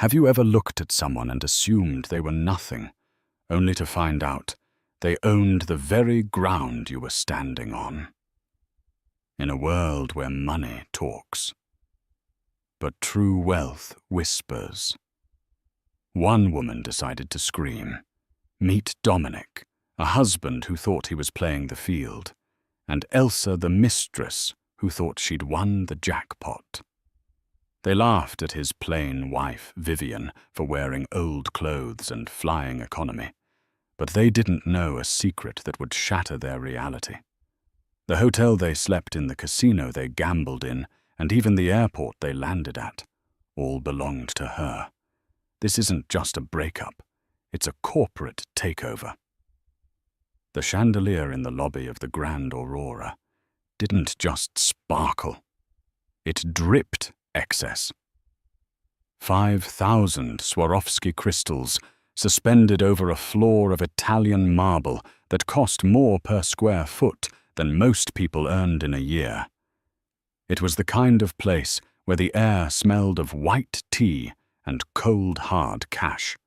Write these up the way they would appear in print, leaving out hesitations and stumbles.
Have you ever looked at someone and assumed they were nothing, only to find out they owned the very ground you were standing on? In a world where money talks, but true wealth whispers. One woman decided to scream. Meet Dominic, a husband who thought he was playing the field, and Elsa the mistress who thought she'd won the jackpot. They laughed at his plain wife, Vivian, for wearing old clothes and flying economy, but they didn't know a secret that would shatter their reality. The hotel they slept in, the casino they gambled in, and even the airport they landed at, all belonged to her. This isn't just a breakup, it's a corporate takeover. The chandelier in the lobby of the Grand Aurora didn't just sparkle, it dripped excess. 5,000 Swarovski crystals suspended over a floor of Italian marble that cost more per square foot than most people earned in a year. It was the kind of place where the air smelled of white tea and cold hard cash.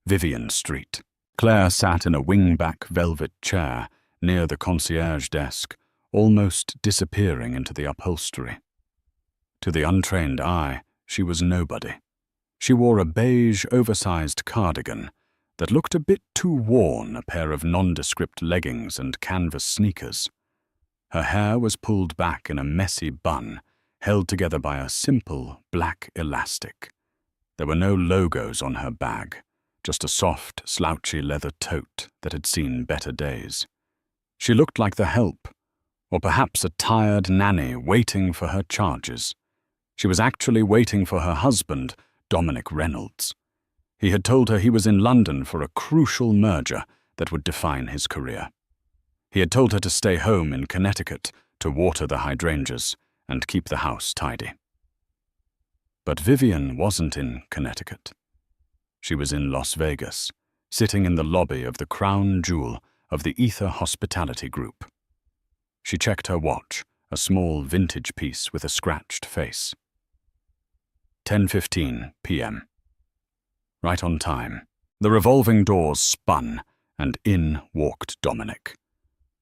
Vivian Street. Claire sat in a wingback velvet chair near the concierge desk, almost disappearing into the upholstery. To the untrained eye, she was nobody. She wore a beige, oversized cardigan that looked a bit too worn, a pair of nondescript leggings and canvas sneakers. Her hair was pulled back in a messy bun, held together by a simple black elastic. There were no logos on her bag, just a soft, slouchy leather tote that had seen better days. She looked like the help, or perhaps a tired nanny waiting for her charges. She was actually waiting for her husband, Dominic Reynolds. He had told her he was in London for a crucial merger that would define his career. He had told her to stay home in Connecticut to water the hydrangeas and keep the house tidy. But Vivian wasn't in Connecticut. She was in Las Vegas, sitting in the lobby of the crown jewel of the Ether Hospitality Group. She checked her watch, a small vintage piece with a scratched face. 10:15 p.m. Right on time. The revolving doors spun, and in walked Dominic.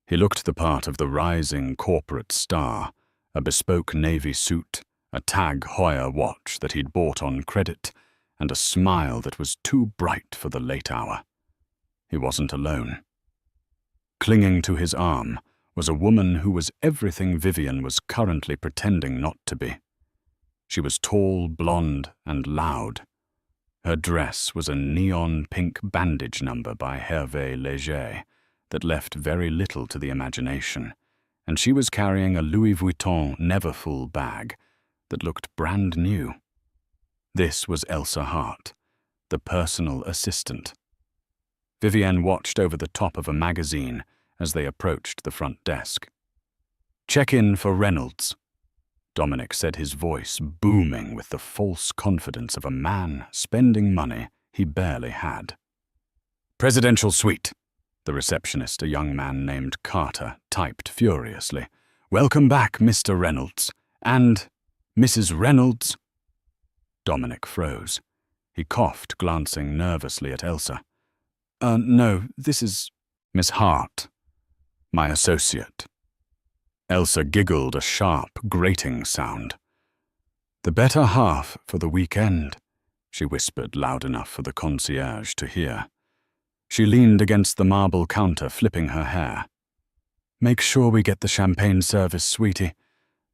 He looked the part of the rising corporate star, a bespoke navy suit, a Tag Heuer watch that he'd bought on credit, and a smile that was too bright for the late hour. He wasn't alone. Clinging to his arm was a woman who was everything Vivian was currently pretending not to be. She was tall, blonde, and loud. Her dress was a neon pink bandage number by Hervé Léger that left very little to the imagination, and she was carrying a Louis Vuitton Neverfull bag that looked brand new. This was Elsa Hart, the personal assistant. Vivian watched over the top of a magazine as they approached the front desk. "Check in for Reynolds," Dominic said, his voice booming with the false confidence of a man spending money he barely had. "Presidential suite," the receptionist, a young man named Carter, typed furiously. "Welcome back, Mr. Reynolds. And Mrs. Reynolds?" Dominic froze. He coughed, glancing nervously at Elsa. No, this is Miss Hart, my associate." Elsa giggled a sharp, grating sound. "The better half for the weekend," she whispered loud enough for the concierge to hear. She leaned against the marble counter, flipping her hair. "Make sure we get the champagne service, sweetie.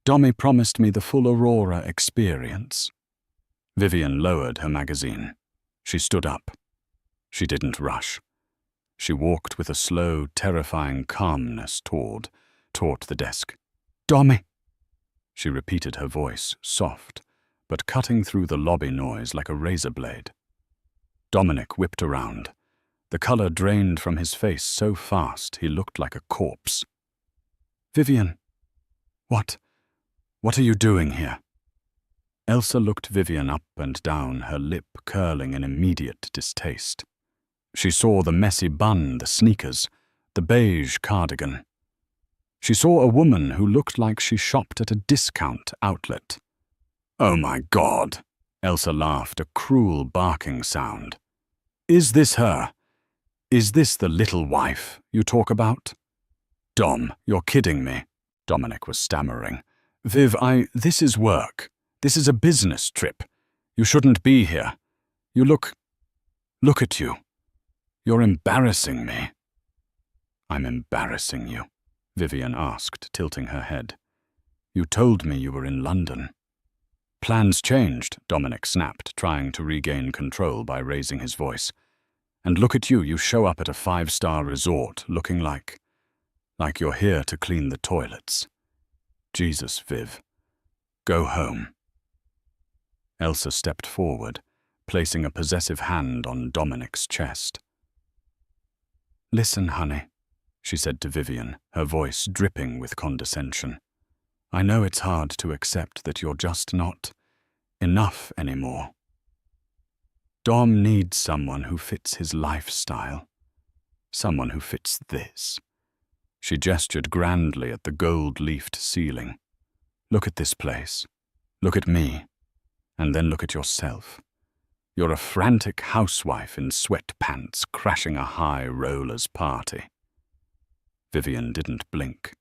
Dommy promised me the full Aurora experience." Vivian lowered her magazine. She stood up. She didn't rush. She walked with a slow, terrifying calmness toward the desk. "Dommy," she repeated, her voice soft, but cutting through the lobby noise like a razor blade. Dominic whipped around. The color drained from his face so fast he looked like a corpse. "Vivian, what are you doing here?" Elsa looked Vivian up and down, her lip curling in immediate distaste. She saw the messy bun, the sneakers, the beige cardigan. She saw a woman who looked like she shopped at a discount outlet. "Oh my God," Elsa laughed, a cruel barking sound. Is this her? Is this the little wife you talk about? Dom, you're kidding me, Dominic was stammering. Viv, this is work. This is a business trip. You shouldn't be here. You look at you. You're embarrassing me. I'm embarrassing you, Vivian asked, tilting her head. You told me you were in London. Plans changed, Dominic snapped, trying to regain control by raising his voice. And look at you, you show up at a 5-star resort looking like you're here to clean the toilets. Jesus, Viv. Go home. Elsa stepped forward, placing a possessive hand on Dominic's chest. Listen, honey, she said to Vivian, her voice dripping with condescension. I know it's hard to accept that you're just not enough anymore. Dom needs someone who fits his lifestyle. Someone who fits this. She gestured grandly at the gold-leafed ceiling. Look at this place. Look at me. And then look at yourself. You're a frantic housewife in sweatpants crashing a high rollers party. Vivian didn't blink.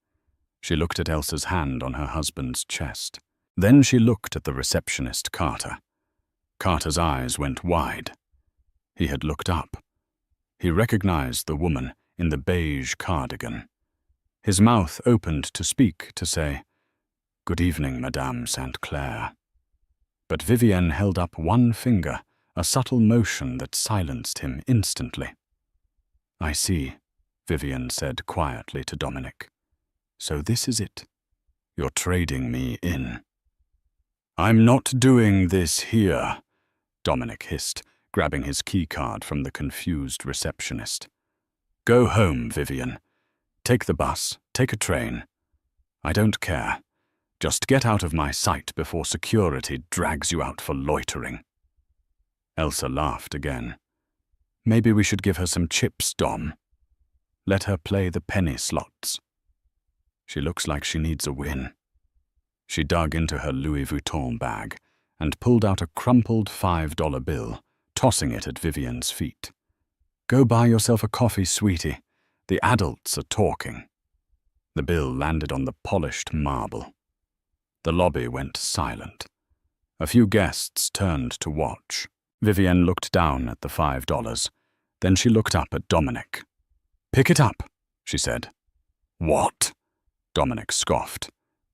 She looked at Elsa's hand on her husband's chest. Then she looked at the receptionist, Carter. Carter's eyes went wide. He had looked up. He recognized the woman in the beige cardigan. His mouth opened to speak, to say, Good evening, Madame St. Clair. But Vivienne held up one finger, a subtle motion that silenced him instantly. I see, Vivienne said quietly to Dominic. So this is it. You're trading me in. I'm not doing this here, Dominic hissed, grabbing his keycard from the confused receptionist. Go home, Vivian. Take the bus, take a train. I don't care. Just get out of my sight before security drags you out for loitering. Elsa laughed again. Maybe we should give her some chips, Dom. Let her play the penny slots. She looks like she needs a win. She dug into her Louis Vuitton bag and pulled out a crumpled $5 bill, tossing it at Vivian's feet. Go buy yourself a coffee, sweetie. The adults are talking. The bill landed on the polished marble. The lobby went silent. A few guests turned to watch. Vivian looked down at the $5. Then she looked up at Dominic. Pick it up, she said. What? Dominic scoffed.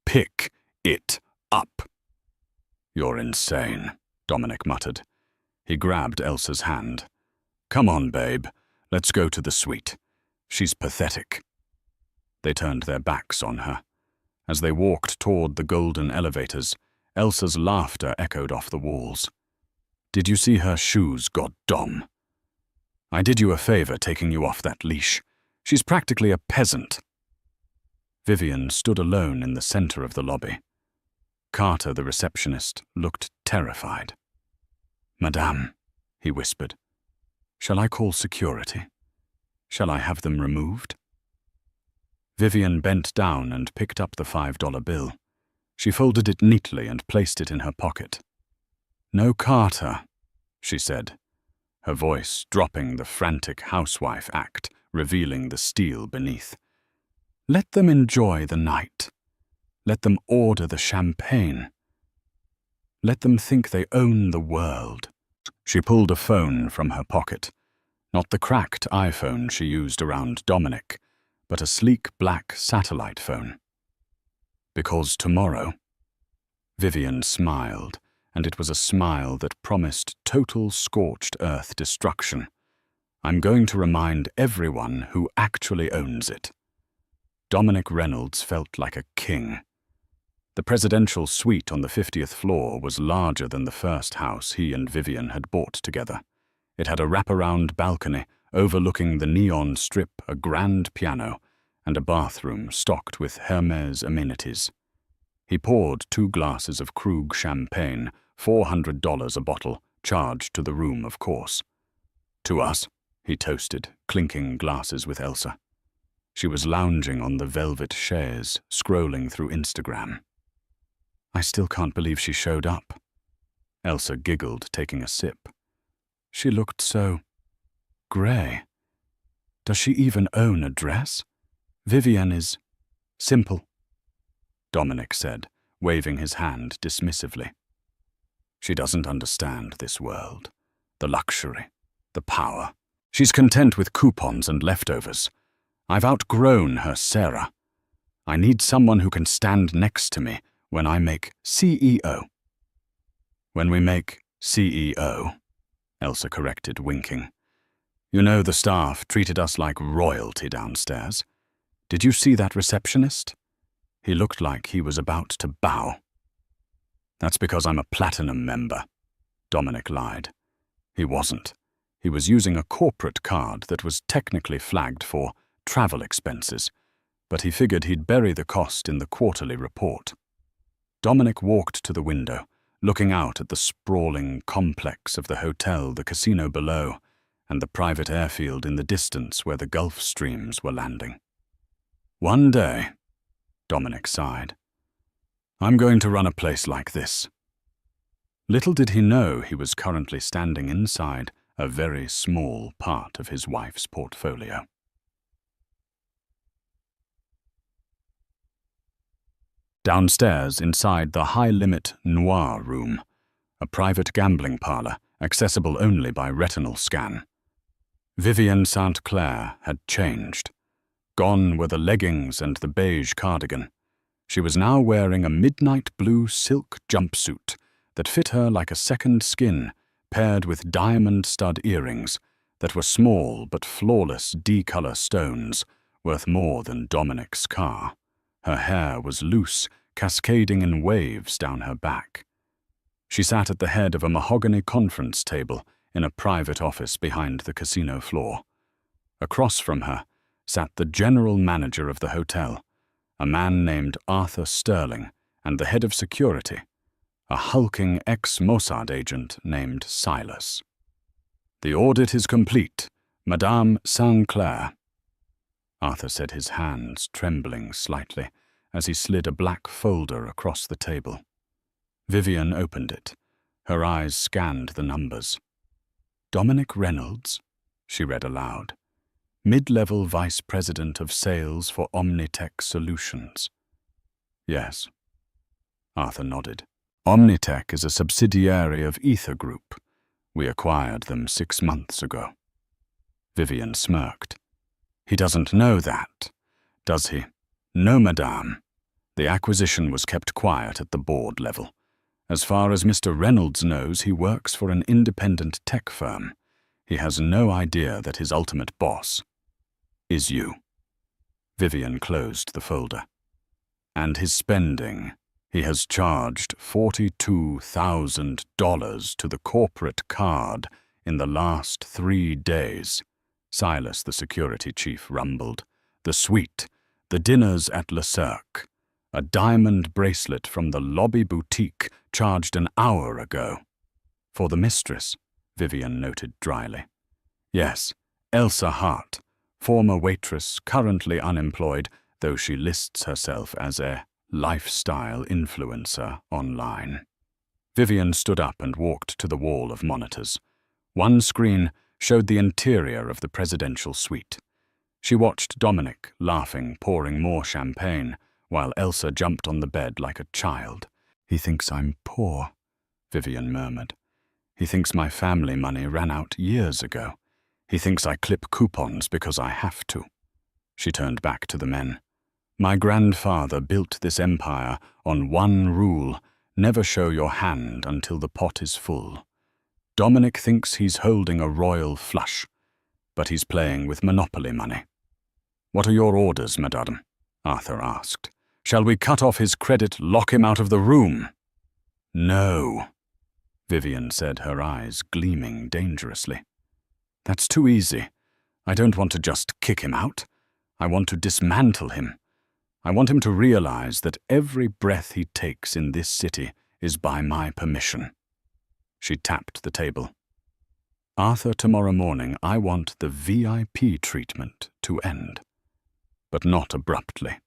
Pick it up. You're insane, Dominic muttered. He grabbed Elsa's hand. Come on, babe. Let's go to the suite. She's pathetic. They turned their backs on her. As they walked toward the golden elevators, Elsa's laughter echoed off the walls. Did you see her shoes, goddom? I did you a favor taking you off that leash. She's practically a peasant. Vivian stood alone in the center of the lobby. Carter, the receptionist, looked terrified. Madame, he whispered, shall I call security? Shall I have them removed? Vivian bent down and picked up the $5 bill. She folded it neatly and placed it in her pocket. No Carter, she said, her voice dropping the frantic housewife act, revealing the steel beneath. Let them enjoy the night. Let them order the champagne. Let them think they own the world. She pulled a phone from her pocket, not the cracked iPhone she used around Dominic, but a sleek black satellite phone. Because tomorrow, Vivian smiled, and it was a smile that promised total scorched earth destruction. I'm going to remind everyone who actually owns it. Dominic Reynolds felt like a king. The presidential suite on the 50th floor was larger than the first house he and Vivian had bought together. It had a wraparound balcony overlooking the neon strip, a grand piano, and a bathroom stocked with Hermes amenities. He poured 2 glasses of Krug champagne, $400 a bottle, charged to the room, of course. To us, he toasted, clinking glasses with Elsa. She was lounging on the velvet chaise, scrolling through Instagram. I still can't believe she showed up. Elsa giggled, taking a sip. She looked so grey. Does she even own a dress? Vivienne is simple, Dominic said, waving his hand dismissively. She doesn't understand this world, the luxury, the power. She's content with coupons and leftovers. I've outgrown her Sarah. I need someone who can stand next to me when I make CEO. When we make CEO, Elsa corrected, winking. You know, the staff treated us like royalty downstairs. Did you see that receptionist? He looked like he was about to bow. That's because I'm a platinum member, Dominic lied. He wasn't. He was using a corporate card that was technically flagged for travel expenses, but he figured he'd bury the cost in the quarterly report. Dominic walked to the window, looking out at the sprawling complex of the hotel, the casino below, and the private airfield in the distance where the Gulf Streams were landing. One day, Dominic sighed, I'm going to run a place like this. Little did he know he was currently standing inside a very small part of his wife's portfolio. Downstairs, inside the high-limit Noir room, a private gambling parlor accessible only by retinal scan, Vivienne St. Clair had changed. Gone were the leggings and the beige cardigan. She was now wearing a midnight blue silk jumpsuit that fit her like a second skin, paired with diamond stud earrings that were small but flawless D-color stones worth more than Dominic's car. Her hair was loose, cascading in waves down her back. She sat at the head of a mahogany conference table in a private office behind the casino floor. Across from her sat the general manager of the hotel, a man named Arthur Sterling, and the head of security, a hulking ex-Mossad agent named Silas. The audit is complete, Madame St. Clair, Arthur said, his hands trembling slightly as he slid a black folder across the table. Vivienne opened it. Her eyes scanned the numbers. Dominic Reynolds, she read aloud, mid-level vice president of sales for Omnitech Solutions. Yes, Arthur nodded. Omnitech is a subsidiary of Ether Group. We acquired them 6 months ago. Vivienne smirked. He doesn't know that, does he? No, madame. The acquisition was kept quiet at the board level. As far as Mr. Reynolds knows, he works for an independent tech firm. He has no idea that his ultimate boss is you. Vivienne closed the folder. And his spending. He has charged $42,000 to the corporate card in the last 3 days. Silas, the security chief, rumbled. The suite, the dinners at Le Cirque. A diamond bracelet from the lobby boutique charged an hour ago. For the mistress, Vivienne noted dryly. Yes, Elsa Hart, former waitress, currently unemployed, though she lists herself as a lifestyle influencer online. Vivienne stood up and walked to the wall of monitors. One screen showed the interior of the presidential suite. She watched Dominic, laughing, pouring more champagne, while Elsa jumped on the bed like a child. He thinks I'm poor, Vivienne murmured. He thinks my family money ran out years ago. He thinks I clip coupons because I have to. She turned back to the men. My grandfather built this empire on one rule: never show your hand until the pot is full. Dominic thinks he's holding a royal flush, but he's playing with monopoly money. What are your orders, madame? Arthur asked. Shall we cut off his credit, lock him out of the room? No, Vivienne said, her eyes gleaming dangerously. That's too easy. I don't want to just kick him out. I want to dismantle him. I want him to realize that every breath he takes in this city is by my permission. She tapped the table. Arthur, tomorrow morning I want the VIP treatment to end. But not abruptly.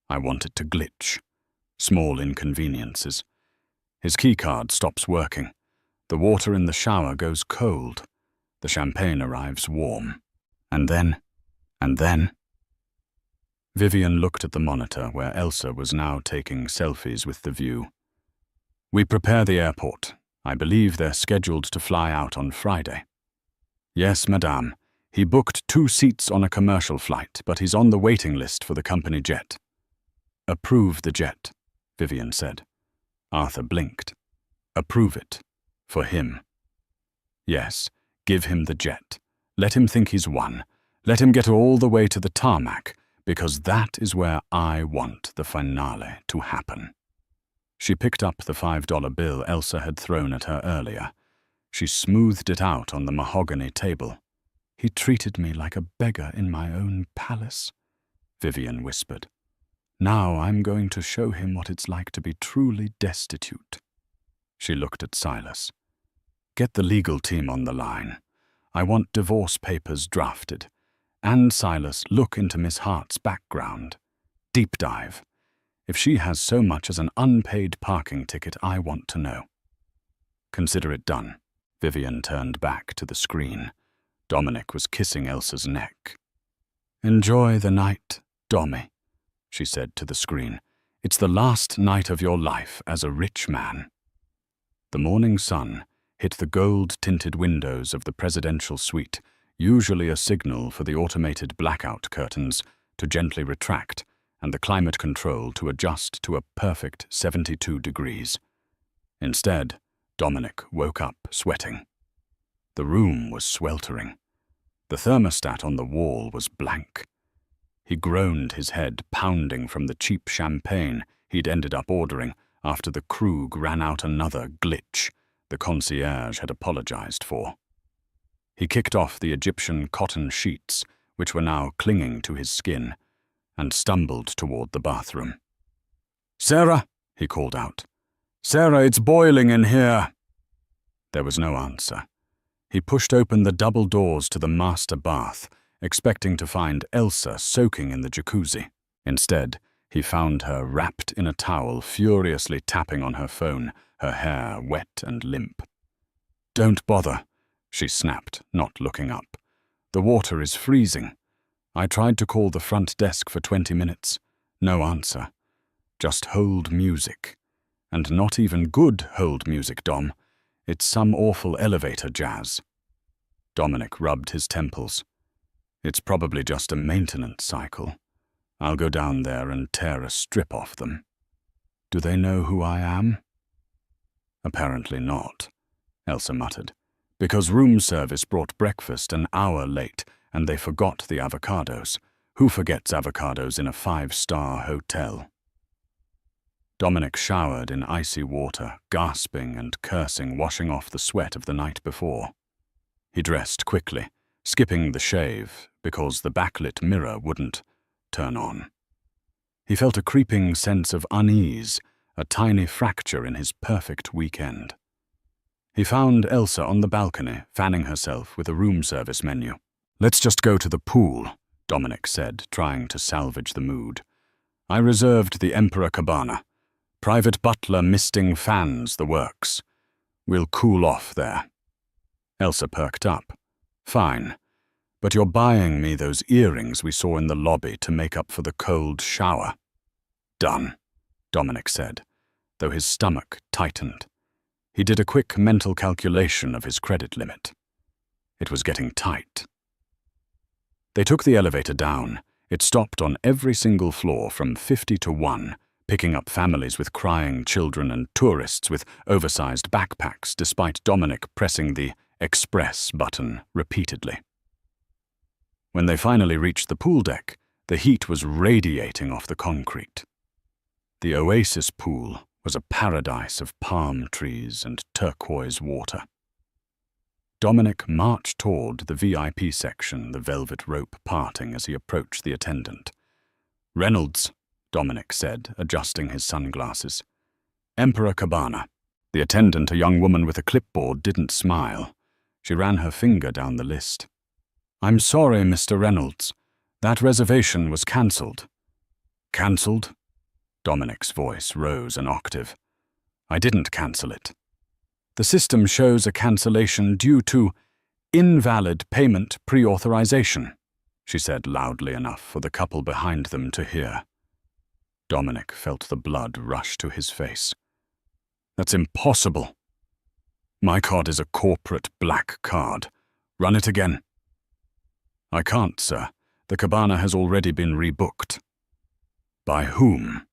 I want it to glitch. Small inconveniences. His keycard stops working. The water in the shower goes cold. The champagne arrives warm. And then... Vivian looked at the monitor where Elsa was now taking selfies with the view. We prepare the airport. I believe they're scheduled to fly out on Friday. Yes, madame. He booked 2 seats on a commercial flight, but he's on the waiting list for the company jet. Approve the jet, Vivian said. Arthur blinked. Approve it. For him. Yes, give him the jet. Let him think he's won. Let him get all the way to the tarmac, because that is where I want the finale to happen. She picked up the $5 bill Elsa had thrown at her earlier. She smoothed it out on the mahogany table. He treated me like a beggar in my own palace, Vivian whispered. Now I'm going to show him what it's like to be truly destitute. She looked at Silas. Get the legal team on the line. I want divorce papers drafted. And Silas, look into Miss Hart's background. Deep dive. If she has so much as an unpaid parking ticket, I want to know. Consider it done. Vivian turned back to the screen. Dominic was kissing Elsa's neck. Enjoy the night, Dommy, she said to the screen. It's the last night of your life as a rich man. The morning sun hit the gold-tinted windows of the presidential suite, usually a signal for the automated blackout curtains to gently retract and the climate control to adjust to a perfect 72 degrees. Instead, Dominic woke up sweating. The room was sweltering. The thermostat on the wall was blank. He groaned, his head pounding from the cheap champagne he'd ended up ordering after the Krug ran out another glitch the concierge had apologized for. He kicked off the Egyptian cotton sheets, which were now clinging to his skin, and stumbled toward the bathroom. "Sarah," he called out. "Sarah, it's boiling in here." There was no answer. He pushed open the double doors to the master bath, expecting to find Elsa soaking in the jacuzzi. Instead, he found her wrapped in a towel, furiously tapping on her phone, her hair wet and limp. "Don't bother," she snapped, not looking up. "The water is freezing. I tried to call the front desk for 20 minutes. No answer. Just hold music. And not even good hold music, Dom. It's some awful elevator jazz." Dominic rubbed his temples. "It's probably just a maintenance cycle. I'll go down there and tear a strip off them. Do they know who I am?" "Apparently not," Elsa muttered, "because room service brought breakfast an hour late and they forgot the avocados. Who forgets avocados in a 5-star hotel?" Dominic showered in icy water, gasping and cursing, washing off the sweat of the night before. He dressed quickly, skipping the shave because the backlit mirror wouldn't turn on. He felt a creeping sense of unease, a tiny fracture in his perfect weekend. He found Elsa on the balcony, fanning herself with a room service menu. "Let's just go to the pool," Dominic said, trying to salvage the mood. "I reserved the Emperor Cabana. Private butler misting fans, the works. We'll cool off there." Elsa perked up. "Fine. But you're buying me those earrings we saw in the lobby to make up for the cold shower." "Done," Dominic said, though his stomach tightened. He did a quick mental calculation of his credit limit. It was getting tight. They took the elevator down. It stopped on every single floor from 50 to 1, picking up families with crying children and tourists with oversized backpacks, despite Dominic pressing the express button repeatedly. When they finally reached the pool deck, the heat was radiating off the concrete. The Oasis pool was a paradise of palm trees and turquoise water. Dominic marched toward the VIP section, the velvet rope parting as he approached the attendant. "Reynolds," Dominic said, adjusting his sunglasses. "Emperor Cabana." The attendant, a young woman with a clipboard, didn't smile. She ran her finger down the list. "I'm sorry, Mr. Reynolds. That reservation was cancelled." "Cancelled?" Dominic's voice rose an octave. "I didn't cancel it." The system shows a cancellation due to invalid payment pre-authorization, she said loudly enough for the couple behind them to hear. Dominic felt the blood rush to his face. That's impossible. My card is a corporate black card. Run it again. I can't, sir. The cabana has already been rebooked. By whom?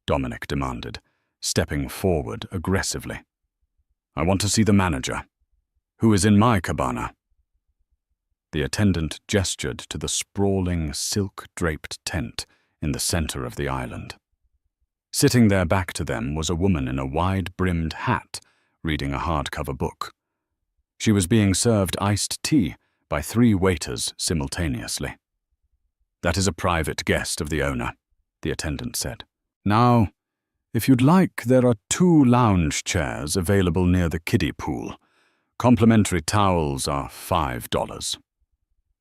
Dominic demanded, stepping forward aggressively. I want to see the manager. Who is in my cabana? The attendant gestured to the sprawling, silk-draped tent in the center of the island. Sitting there back to them was a woman in a wide-brimmed hat, reading a hardcover book. She was being served iced tea by 3 waiters simultaneously. That is a private guest of the owner, the attendant said. Now, if you'd like, there are 2 lounge chairs available near the kiddie pool. Complimentary towels are $5.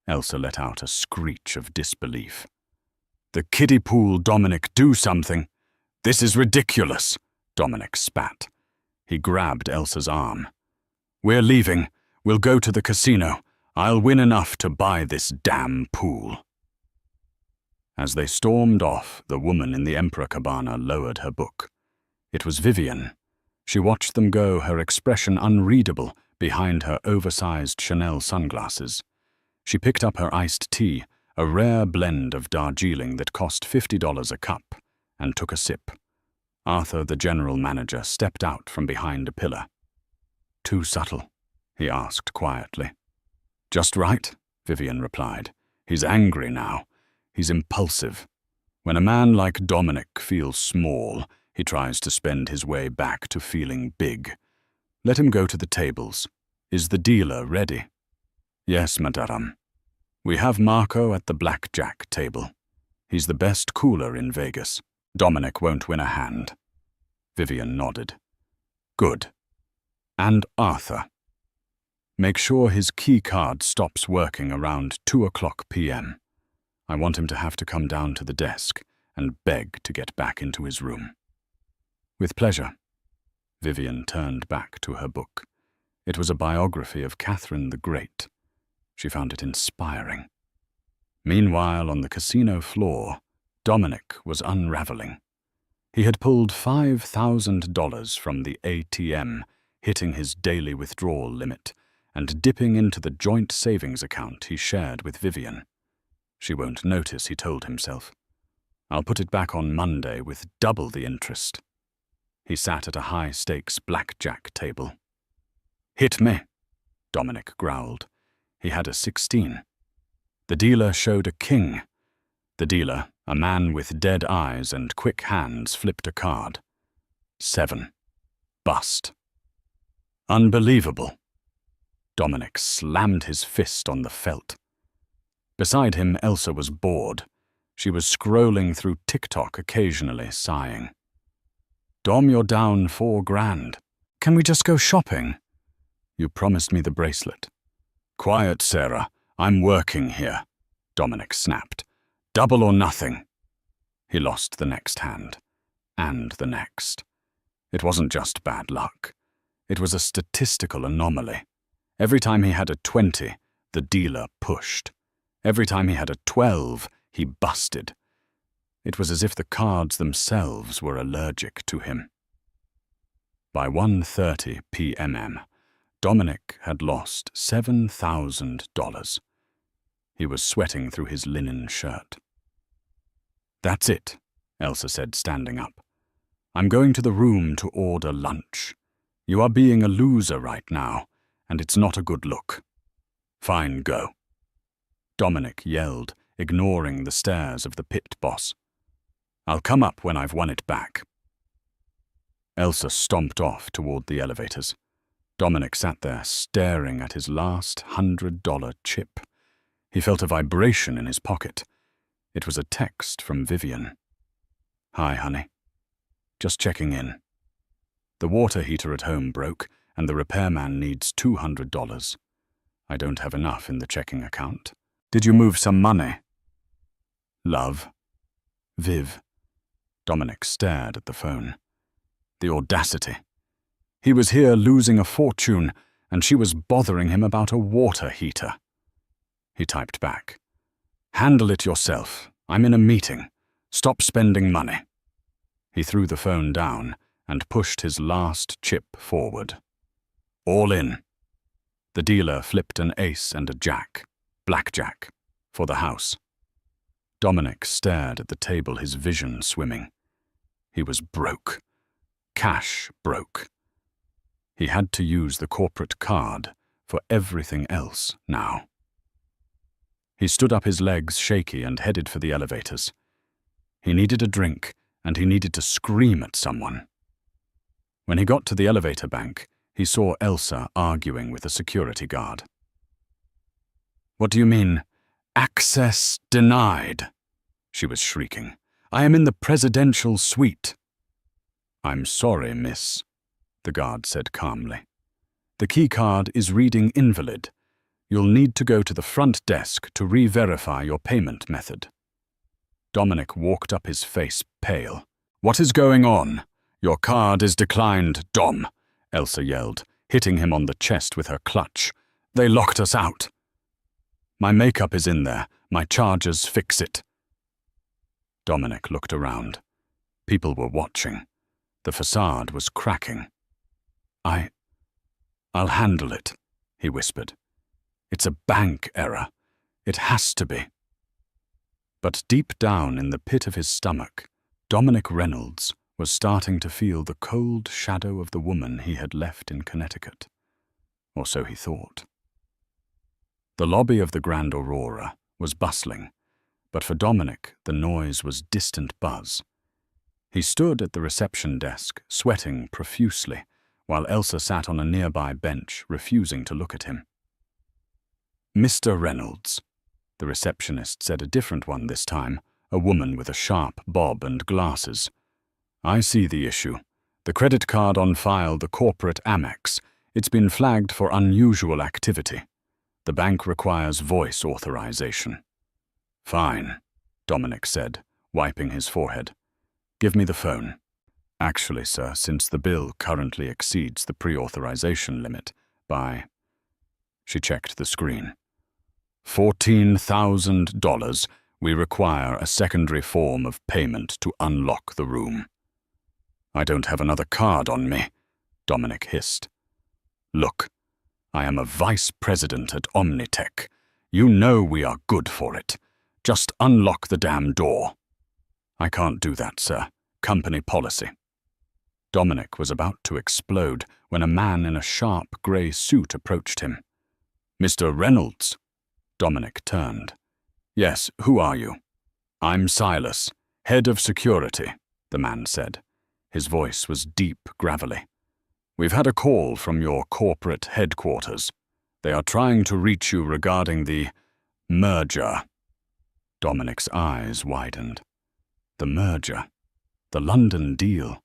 Elsa let out a screech of disbelief. The kiddie pool, Dominic, do something. This is ridiculous, Dominic spat. He grabbed Elsa's arm. We're leaving. We'll go to the casino. I'll win enough to buy this damn pool. As they stormed off, the woman in the Emperor cabana lowered her book. It was Vivian. She watched them go, her expression unreadable behind her oversized Chanel sunglasses. She picked up her iced tea, a rare blend of Darjeeling that cost $50 a cup, and took a sip. Arthur, the general manager, stepped out from behind a pillar. Too subtle, he asked quietly. Just right, Vivian replied. He's angry now. He's impulsive. When a man like Dominic feels small, he tries to spend his way back to feeling big. Let him go to the tables. Is the dealer ready? Yes, madame. We have Marco at the blackjack table. He's the best cooler in Vegas. Dominic won't win a hand. Vivian nodded. Good. And Arthur. Make sure his key card stops working around 2:00 p.m. I want him to have to come down to the desk and beg to get back into his room. With pleasure. Vivian turned back to her book. It was a biography of Catherine the Great. She found it inspiring. Meanwhile, on the casino floor, Dominic was unraveling. He had pulled $5,000 from the ATM, hitting his daily withdrawal limit, and dipping into the joint savings account he shared with Vivian. She won't notice, he told himself. I'll put it back on Monday with double the interest. He sat at a high-stakes blackjack table. Hit me, Dominic growled. He had a 16. The dealer showed a king. The dealer, a man with dead eyes and quick hands, flipped a card. 7. Bust. Unbelievable. Dominic slammed his fist on the felt. Beside him, Elsa was bored. She was scrolling through TikTok occasionally, sighing. Dom, you're down $4,000. Can we just go shopping? You promised me the bracelet. Quiet, Sarah. I'm working here, Dominic snapped. Double or nothing. He lost the next hand. And the next. It wasn't just bad luck. It was a statistical anomaly. Every time he had a 20, the dealer pushed. Every time he had a 12, he busted. It was as if the cards themselves were allergic to him. By 1:30 p.m., Dominic had lost $7,000. He was sweating through his linen shirt. That's it, Elsa said, standing up. I'm going to the room to order lunch. You are being a loser right now, and it's not a good look. Fine, go. Dominic yelled, ignoring the stares of the pit boss. I'll come up when I've won it back. Elsa stomped off toward the elevators. Dominic sat there, staring at his last $100 chip. He felt a vibration in his pocket. It was a text from Vivian. Hi, honey. Just checking in. The water heater at home broke, and the repairman needs $200. I don't have enough in the checking account. Did you move some money? Love. Viv. Dominic stared at the phone. The audacity. He was here losing a fortune, and she was bothering him about a water heater. He typed back, "Handle it yourself. I'm in a meeting. Stop spending money." He threw the phone down and pushed his last chip forward. "All in." The dealer flipped an ace and a jack, blackjack, for the house. Dominic stared at the table, his vision swimming. He was broke. Cash broke. He had to use the corporate card for everything else now. He stood up, his legs shaky, and headed for the elevators. He needed a drink, and he needed to scream at someone. When he got to the elevator bank, he saw Elsa arguing with a security guard. "What do you mean? Access denied?" she was shrieking. "I am in the presidential suite." "I'm sorry, miss," the guard said calmly. "The keycard is reading invalid. You'll need to go to the front desk to re-verify your payment method." Dominic walked up, his face pale. "What is going on? Your card is declined, Dom," Elsa yelled, hitting him on the chest with her clutch. "They locked us out." "My makeup is in there. My chargers fix it." Dominic looked around. People were watching. The facade was cracking. I'll handle it," he whispered. "It's a bank error. It has to be." But deep down in the pit of his stomach, Dominic Reynolds was starting to feel the cold shadow of the woman he had left in Connecticut. Or so he thought. The lobby of the Grand Aurora was bustling, but for Dominic the noise was distant buzz. He stood at the reception desk, sweating profusely, while Elsa sat on a nearby bench, refusing to look at him. "Mr. Reynolds," the receptionist said, a different one this time, a woman with a sharp bob and glasses. "I see the issue. The credit card on file, the corporate Amex. It's been flagged for unusual activity. The bank requires voice authorization." "Fine," Dominic said, wiping his forehead. "Give me the phone." "Actually, sir, since the bill currently exceeds the pre-authorization limit by..." She checked the screen. $14,000. We require a secondary form of payment to unlock the room." "I don't have another card on me," Dominic hissed. "Look, I am a vice president at Omnitech. You know we are good for it. Just unlock the damn door." "I can't do that, sir. Company policy." Dominic was about to explode when a man in a sharp grey suit approached him. "Mr. Reynolds?" Dominic turned. "Yes, who are you?" "I'm Silas, head of security," the man said. His voice was deep, gravelly. "We've had a call from your corporate headquarters. They are trying to reach you regarding the merger." Dominic's eyes widened. The merger. The London deal.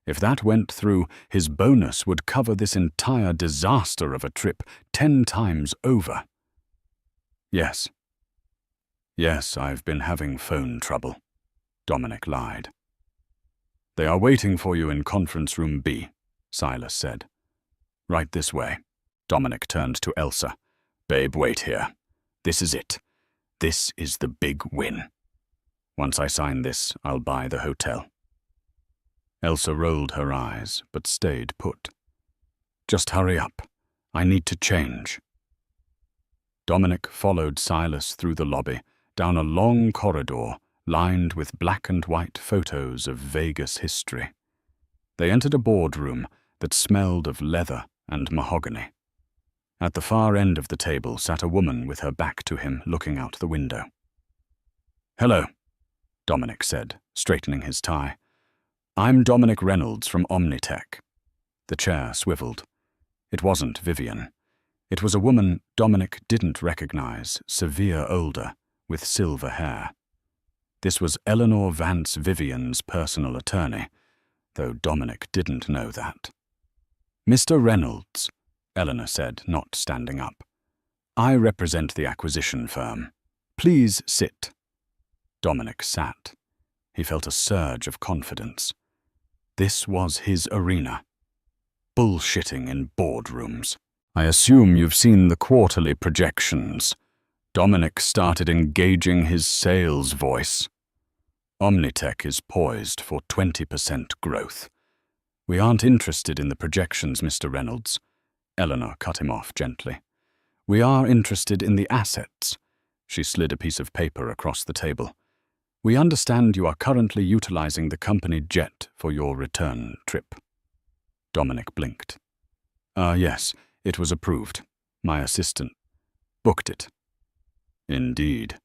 If that went through, his bonus would cover this entire disaster of a trip 10 times over. "Yes. Yes, I've been having phone trouble," Dominic lied. "They are waiting for you in conference room B," Silas said. "Right this way." Dominic turned to Elsa. "Babe, wait here. This is it. This is the big win. Once I sign this, I'll buy the hotel." Elsa rolled her eyes, but stayed put. "Just hurry up. I need to change." Dominic followed Silas through the lobby, down a long corridor lined with black and white photos of Vegas history. They entered a boardroom that smelled of leather and mahogany. At the far end of the table sat a woman with her back to him, looking out the window. "Hello," Dominic said, straightening his tie. "I'm Dominic Reynolds from Omnitech." The chair swiveled. It wasn't Vivian. It was a woman Dominic didn't recognize, severe older, with silver hair. This was Eleanor Vance Vivian's personal attorney, though Dominic didn't know that. "Mr. Reynolds," Eleanor said, not standing up. "I represent the acquisition firm. Please sit." Dominic sat. He felt a surge of confidence. This was his arena. bullshitting in boardrooms. I assume you've seen the quarterly projections. Dominic started engaging his sales voice. Omnitech is poised for 20% growth. We aren't interested in the projections, Mr. Reynolds. Eleanor cut him off gently. We are interested in the assets. She slid a piece of paper across the table. We understand you are currently utilizing the company jet for your return trip. Dominic blinked. Yes, it was approved. My assistant booked it. Indeed.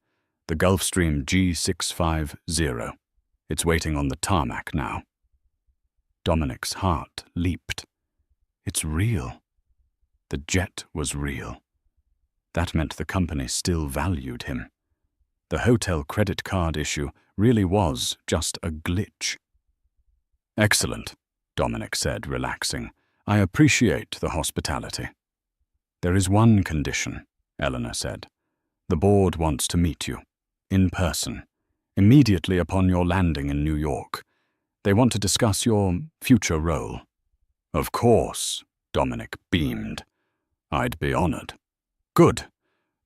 The Gulfstream G650. It's waiting on the tarmac now. Dominic's heart leaped. It's real. The jet was real. That meant the company still valued him. The hotel credit card issue really was just a glitch. Excellent, Dominic said, relaxing. I appreciate the hospitality. There is one condition, Eleanor said. The board wants to meet you, in person, immediately upon your landing in New York. They want to discuss your future role. Of course, Dominic beamed. I'd be honored. Good.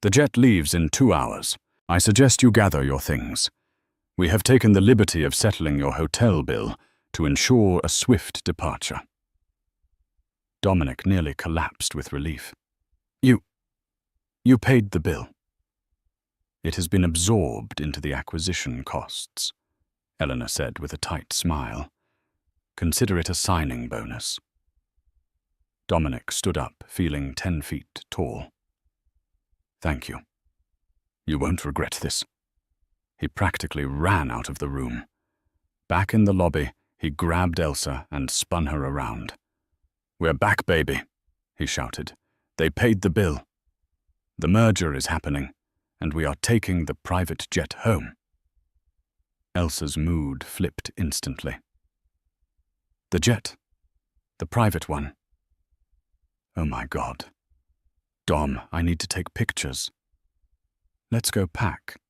The jet leaves in 2 hours. I suggest you gather your things. We have taken the liberty of settling your hotel bill to ensure a swift departure. Dominic nearly collapsed with relief. You paid the bill. It has been absorbed into the acquisition costs, Eleanor said with a tight smile. Consider it a signing bonus. Dominic stood up, feeling 10 feet tall. Thank you. You won't regret this. He practically ran out of the room. Back in the lobby, he grabbed Elsa and spun her around. We're back, baby, he shouted. They paid the bill. The merger is happening, and we are taking the private jet home. Elsa's mood flipped instantly. The jet. The private one. Oh my God. Dom, I need to take pictures. Let's go pack.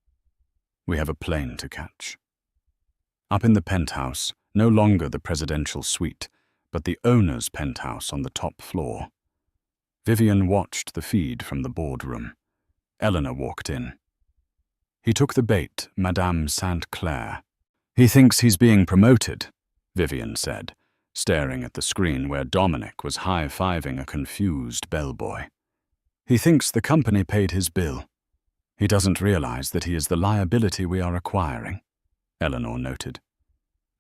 We have a plane to catch. Up in the penthouse, no longer the presidential suite, but the owner's penthouse on the top floor. Vivian watched the feed from the boardroom. Eleanor walked in. He took the bait, Madame St. Clair. He thinks he's being promoted, Vivian said, staring at the screen where Dominic was high-fiving a confused bellboy. He thinks the company paid his bill. He doesn't realize that he is the liability we are acquiring, Eleanor noted.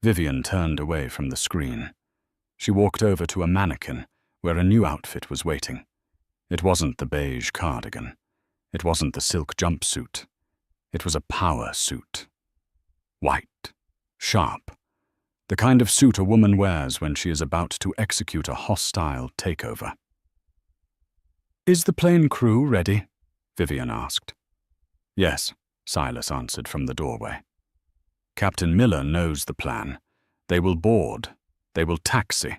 Vivian turned away from the screen. She walked over to a mannequin where a new outfit was waiting. It wasn't the beige cardigan. It wasn't the silk jumpsuit. It was a power suit. White, sharp, the kind of suit a woman wears when she is about to execute a hostile takeover. Is the plane crew ready? Vivian asked. Yes, Silas answered from the doorway. Captain Miller knows the plan. They will board. They will taxi.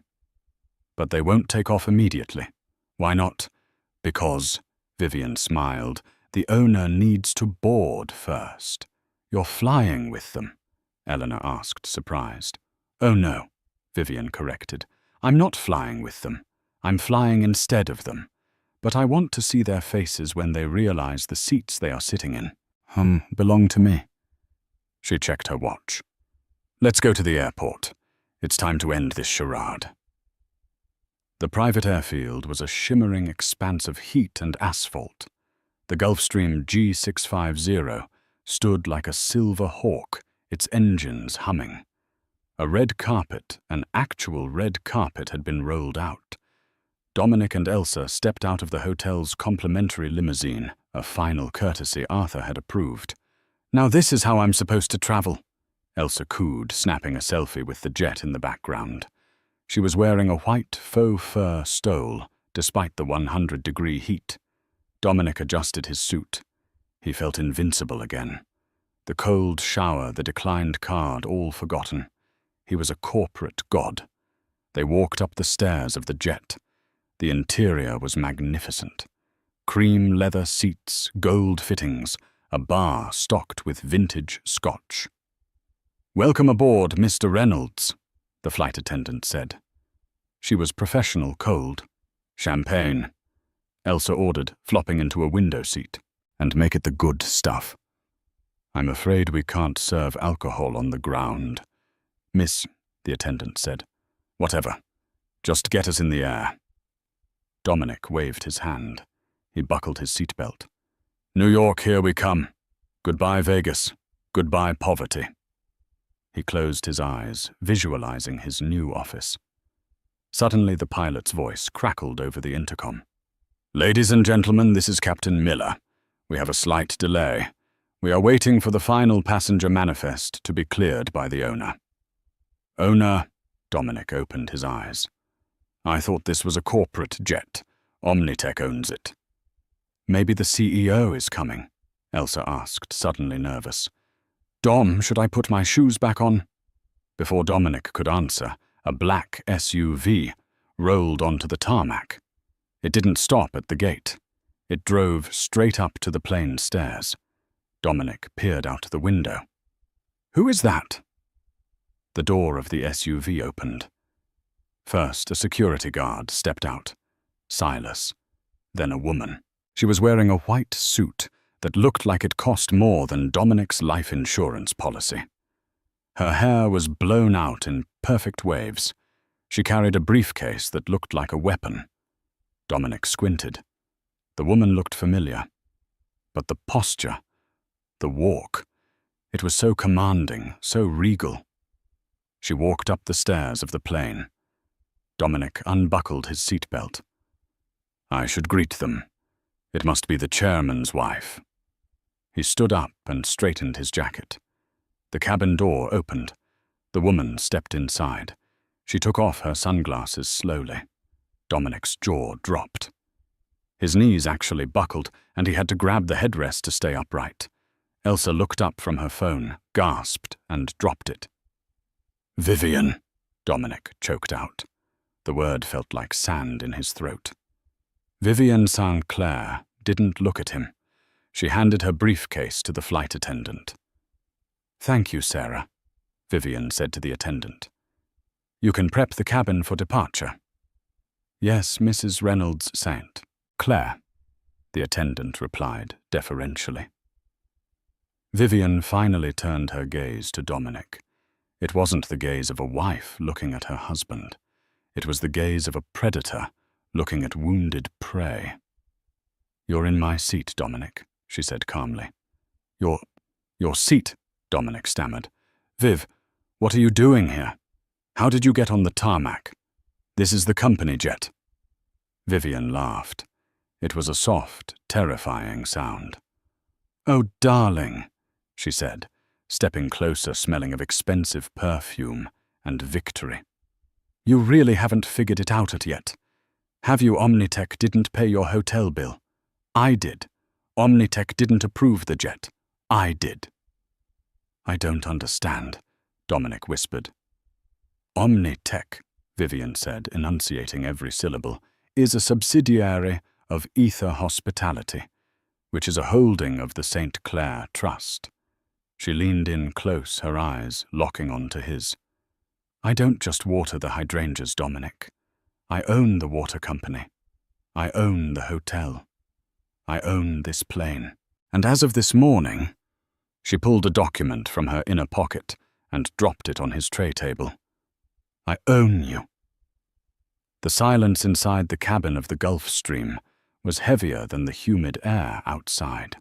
But they won't take off immediately. Why not? Because, Vivian smiled, the owner needs to board first. You're flying with them, Eleanor asked, surprised. Oh no, Vivian corrected. I'm not flying with them. I'm flying instead of them. But I want to see their faces when they realize the seats they are sitting in. Belong to me. She checked her watch. Let's go to the airport. It's time to end this charade. The private airfield was a shimmering expanse of heat and asphalt. The Gulfstream G650 stood like a silver hawk, its engines humming. A red carpet, an actual red carpet, had been rolled out. Dominic and Elsa stepped out of the hotel's complimentary limousine, a final courtesy Arthur had approved. Now this is how I'm supposed to travel, Elsa cooed, snapping a selfie with the jet in the background. She was wearing a white faux fur stole, despite the 100-degree heat. Dominic adjusted his suit. He felt invincible again. The cold shower, the declined card, all forgotten. He was a corporate god. They walked up the stairs of the jet. The interior was magnificent. Cream leather seats, gold fittings, a bar stocked with vintage scotch. Welcome aboard, Mr. Reynolds, the flight attendant said. She was professional cold. Champagne, Elsa ordered, flopping into a window seat. And make it the good stuff. I'm afraid we can't serve alcohol on the ground. Miss, the attendant said. Whatever. Just get us in the air. Dominic waved his hand. He buckled his seatbelt. New York, here we come. Goodbye, Vegas. Goodbye, poverty. He closed his eyes, visualizing his new office. Suddenly, the pilot's voice crackled over the intercom. Ladies and gentlemen, this is Captain Miller. We have a slight delay. We are waiting for the final passenger manifest to be cleared by the owner. Owner? Dominic opened his eyes. I thought this was a corporate jet. Omnitech owns it. Maybe the CEO is coming, Elsa asked, suddenly nervous. Dom, should I put my shoes back on? Before Dominic could answer, a black SUV rolled onto the tarmac. It didn't stop at the gate. It drove straight up to the plane stairs. Dominic peered out the window. Who is that? The door of the SUV opened. First, a security guard stepped out. Silas. Then a woman. She was wearing a white suit that looked like it cost more than Dominic's life insurance policy. Her hair was blown out in perfect waves. She carried a briefcase that looked like a weapon. Dominic squinted. The woman looked familiar. But the posture, the walk, it was so commanding, so regal. She walked up the stairs of the plane. Dominic unbuckled his seatbelt. I should greet them. It must be the chairman's wife. He stood up and straightened his jacket. The cabin door opened. The woman stepped inside. She took off her sunglasses slowly. Dominic's jaw dropped. His knees actually buckled, and he had to grab the headrest to stay upright. Elsa looked up from her phone, gasped, and dropped it. Vivian, Dominic choked out. The word felt like sand in his throat. Vivian St. Clair didn't look at him. She handed her briefcase to the flight attendant. Thank you, Sarah, Vivian said to the attendant. You can prep the cabin for departure. Yes, Mrs. Reynolds St. Clair, the attendant replied deferentially. Vivian finally turned her gaze to Dominic. It wasn't the gaze of a wife looking at her husband. It was the gaze of a predator looking at wounded prey. You're in my seat, Dominic, she said calmly. Your seat, Dominic stammered. Viv, what are you doing here? How did you get on the tarmac? This is the company jet. Vivian laughed. It was a soft, terrifying sound. Oh, darling, she said, stepping closer, smelling of expensive perfume and victory. You really haven't figured it out yet. Have you? Omnitech didn't pay your hotel bill. I did. Omnitech didn't approve the jet. I did. I don't understand, Dominic whispered. Omnitech, Vivian said, enunciating every syllable, is a subsidiary of Ether Hospitality, which is a holding of the St. Clair Trust. She leaned in close, her eyes locking onto his. I don't just water the hydrangeas, Dominic. I own the water company. I own the hotel. I own this plane. And as of this morning, she pulled a document from her inner pocket and dropped it on his tray table. I own you. The silence inside the cabin of the Gulf Stream was heavier than the humid air outside.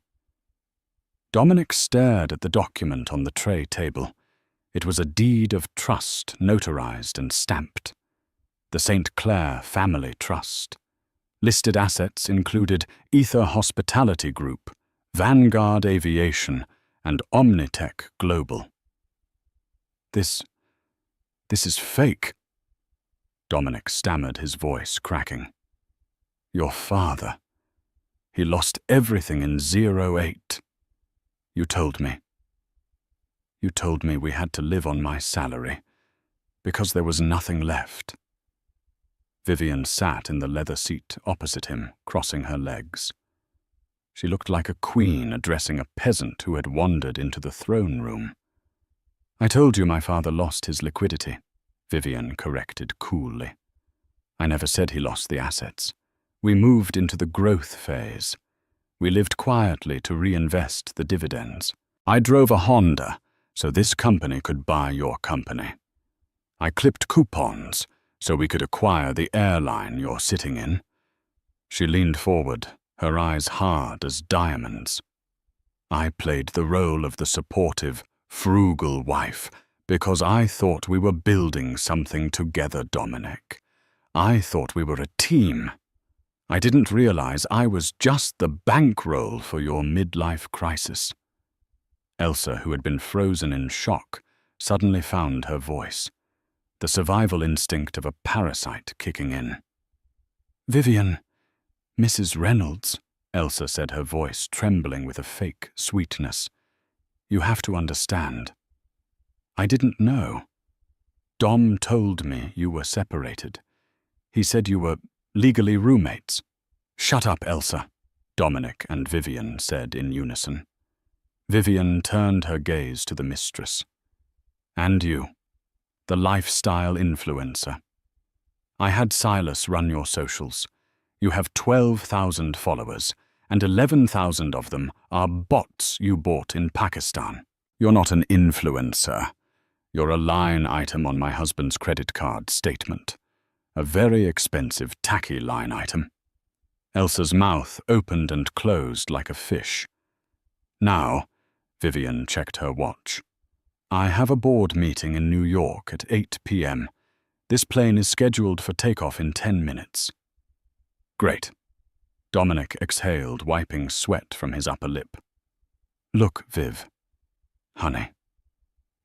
Dominic stared at the document on the tray table. It was a deed of trust, notarized and stamped. The St. Clair Family Trust. Listed assets included Ether Hospitality Group, Vanguard Aviation, and Omnitech Global. This is fake. Dominic stammered, his voice cracking. Your father. He lost everything in 08. You told me. You told me we had to live on my salary, because there was nothing left. Vivian sat in the leather seat opposite him, crossing her legs. She looked like a queen addressing a peasant who had wandered into the throne room. I told you my father lost his liquidity, Vivian corrected coolly. I never said he lost the assets. We moved into the growth phase. We lived quietly to reinvest the dividends. I drove a Honda, so this company could buy your company. I clipped coupons, so we could acquire the airline you're sitting in. She leaned forward, her eyes hard as diamonds. I played the role of the supportive, frugal wife because I thought we were building something together, Dominic. I thought we were a team. I didn't realize I was just the bankroll for your midlife crisis. Elsa, who had been frozen in shock, suddenly found her voice, the survival instinct of a parasite kicking in. "Vivian, Mrs. Reynolds," Elsa said, her voice trembling with a fake sweetness. "You have to understand. I didn't know. Dom told me you were separated. He said you were legally roommates." "Shut up, Elsa," Dominic and Vivian said in unison. Vivian turned her gaze to the mistress. "And you, the lifestyle influencer. I had Silas run your socials. You have 12,000 followers, and 11,000 of them are bots you bought in Pakistan. You're not an influencer. You're a line item on my husband's credit card statement. A very expensive, tacky line item." Elsa's mouth opened and closed like a fish. "Now," Vivian checked her watch, "I have a board meeting in New York at 8 p.m. This plane is scheduled for takeoff in 10 minutes. "Great." Dominic exhaled, wiping sweat from his upper lip. "Look, Viv. Honey.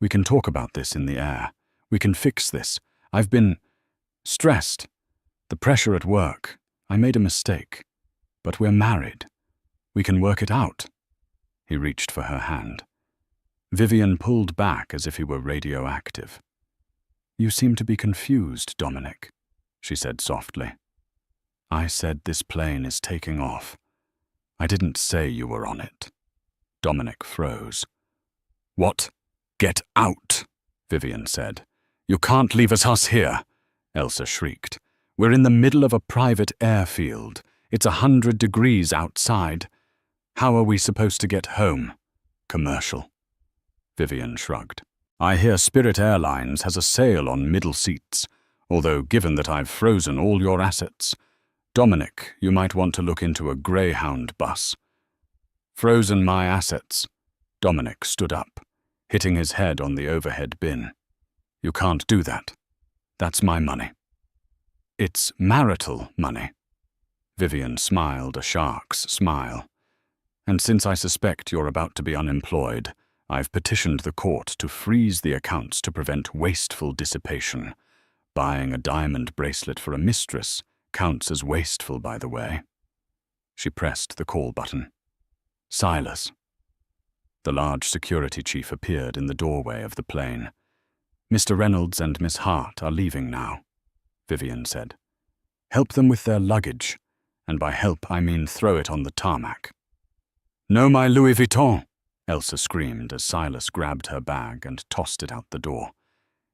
We can talk about this in the air. We can fix this. I've been stressed. The pressure at work. I made a mistake. But we're married. We can work it out." He reached for her hand. Vivian pulled back as if he were radioactive. "You seem to be confused, Dominic," she said softly. "I said this plane is taking off. I didn't say you were on it." Dominic froze. "What? Get out," Vivian said. "You can't leave us here," Elsa shrieked. "We're in the middle of a private airfield. It's 100 degrees outside. How are we supposed to get home? Commercial." Vivian shrugged. "I hear Spirit Airlines has a sale on middle seats, although given that I've frozen all your assets, Dominic, you might want to look into a Greyhound bus." "Frozen my assets." Dominic stood up, hitting his head on the overhead bin. "You can't do that. That's my money." "It's marital money." Vivian smiled a shark's smile. "And since I suspect you're about to be unemployed, I've petitioned the court to freeze the accounts to prevent wasteful dissipation. Buying a diamond bracelet for a mistress counts as wasteful, by the way." She pressed the call button. "Silas." The large security chief appeared in the doorway of the plane. "Mr. Reynolds and Miss Hart are leaving now," Vivian said. "Help them with their luggage, and by help I mean throw it on the tarmac." "No, my Louis Vuitton!" Elsa screamed as Silas grabbed her bag and tossed it out the door.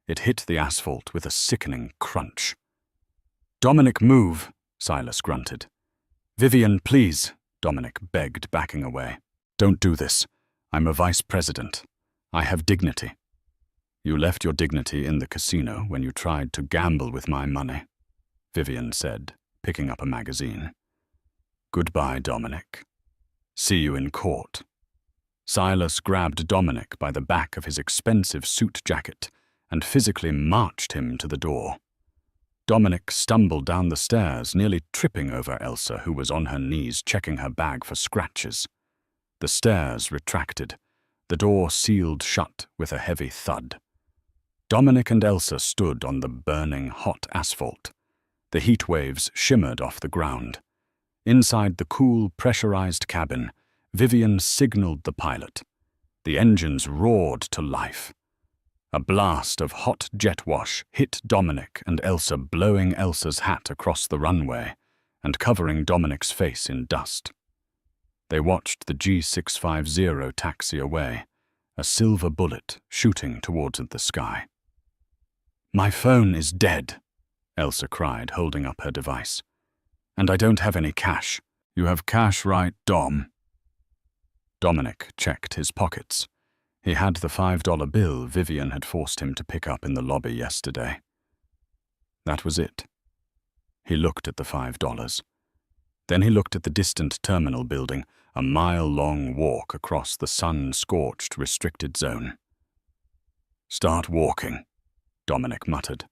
It hit the asphalt with a sickening crunch. "Dominic, move," Silas grunted. "Vivian, please," Dominic begged, backing away. "Don't do this. I'm a vice president. I have dignity." "You left your dignity in the casino when you tried to gamble with my money," Vivian said, picking up a magazine. "Goodbye, Dominic. See you in court." Silas grabbed Dominic by the back of his expensive suit jacket and physically marched him to the door. Dominic stumbled down the stairs, nearly tripping over Elsa, who was on her knees checking her bag for scratches. The stairs retracted. The door sealed shut with a heavy thud. Dominic and Elsa stood on the burning, hot asphalt. The heat waves shimmered off the ground. Inside the cool, pressurized cabin, Vivian signaled the pilot. The engines roared to life. A blast of hot jet wash hit Dominic and Elsa, blowing Elsa's hat across the runway and covering Dominic's face in dust. They watched the G650 taxi away, a silver bullet shooting towards the sky. "My phone is dead," Elsa cried, holding up her device. "And I don't have any cash." "You have cash, right, Dom?" Dominic checked his pockets. He had the $5 bill Vivian had forced him to pick up in the lobby yesterday. That was it. He looked at the $5. Then he looked at the distant terminal building, a mile-long walk across the sun-scorched restricted zone. "Start walking," Dominic muttered.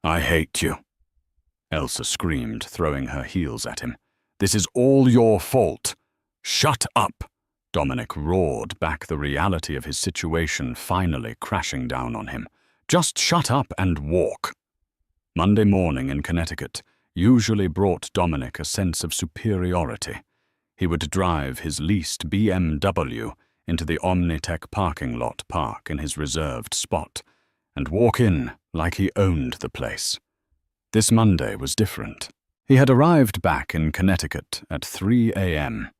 "I hate you," Elsa screamed, throwing her heels at him. "This is all your fault." "Shut up," Dominic roared back, the reality of his situation finally crashing down on him. "Just shut up and walk." Monday morning in Connecticut usually brought Dominic a sense of superiority. He would drive his leased BMW into the Omnitech parking lot park in his reserved spot and walk in like he owned the place. This Monday was different. He had arrived back in Connecticut at 3 a.m.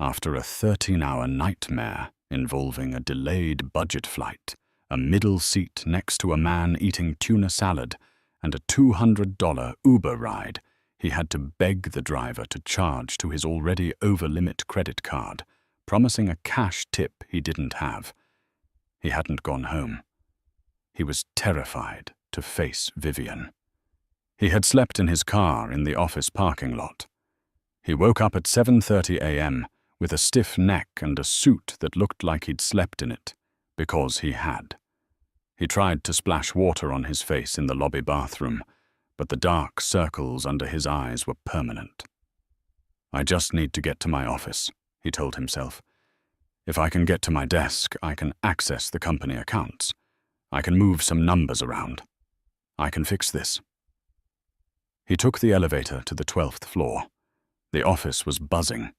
after a 13-hour nightmare involving a delayed budget flight, a middle seat next to a man eating tuna salad, and a $200 Uber ride he had to beg the driver to charge to his already over-limit credit card, promising a cash tip he didn't have. He hadn't gone home. He was terrified to face Vivian. He had slept in his car in the office parking lot. He woke up at 7:30 a.m. with a stiff neck and a suit that looked like he'd slept in it, because he had. He tried to splash water on his face in the lobby bathroom, but the dark circles under his eyes were permanent. "I just need to get to my office," he told himself. "If I can get to my desk, I can access the company accounts. I can move some numbers around. I can fix this." He took the elevator to the 12th floor. The office was buzzing.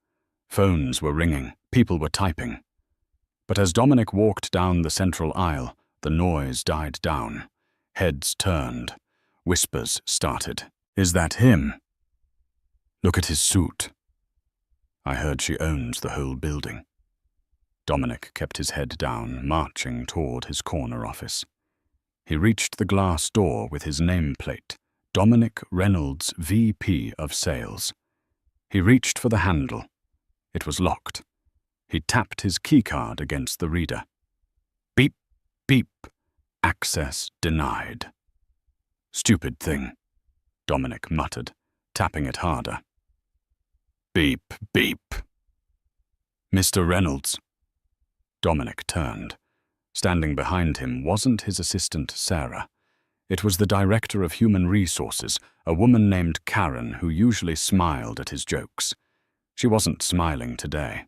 Phones were ringing. People were typing. But as Dominic walked down the central aisle, the noise died down. Heads turned. Whispers started. "Is that him? Look at his suit. I heard she owns the whole building." Dominic kept his head down, marching toward his corner office. He reached the glass door with his nameplate, Dominic Reynolds, VP of Sales. He reached for the handle. It was locked. He tapped his keycard against the reader. Beep, beep. Access denied. "Stupid thing," Dominic muttered, tapping it harder. Beep, beep. "Mr. Reynolds." Dominic turned. Standing behind him wasn't his assistant, Sarah. It was the director of human resources, a woman named Karen, who usually smiled at his jokes. She wasn't smiling today.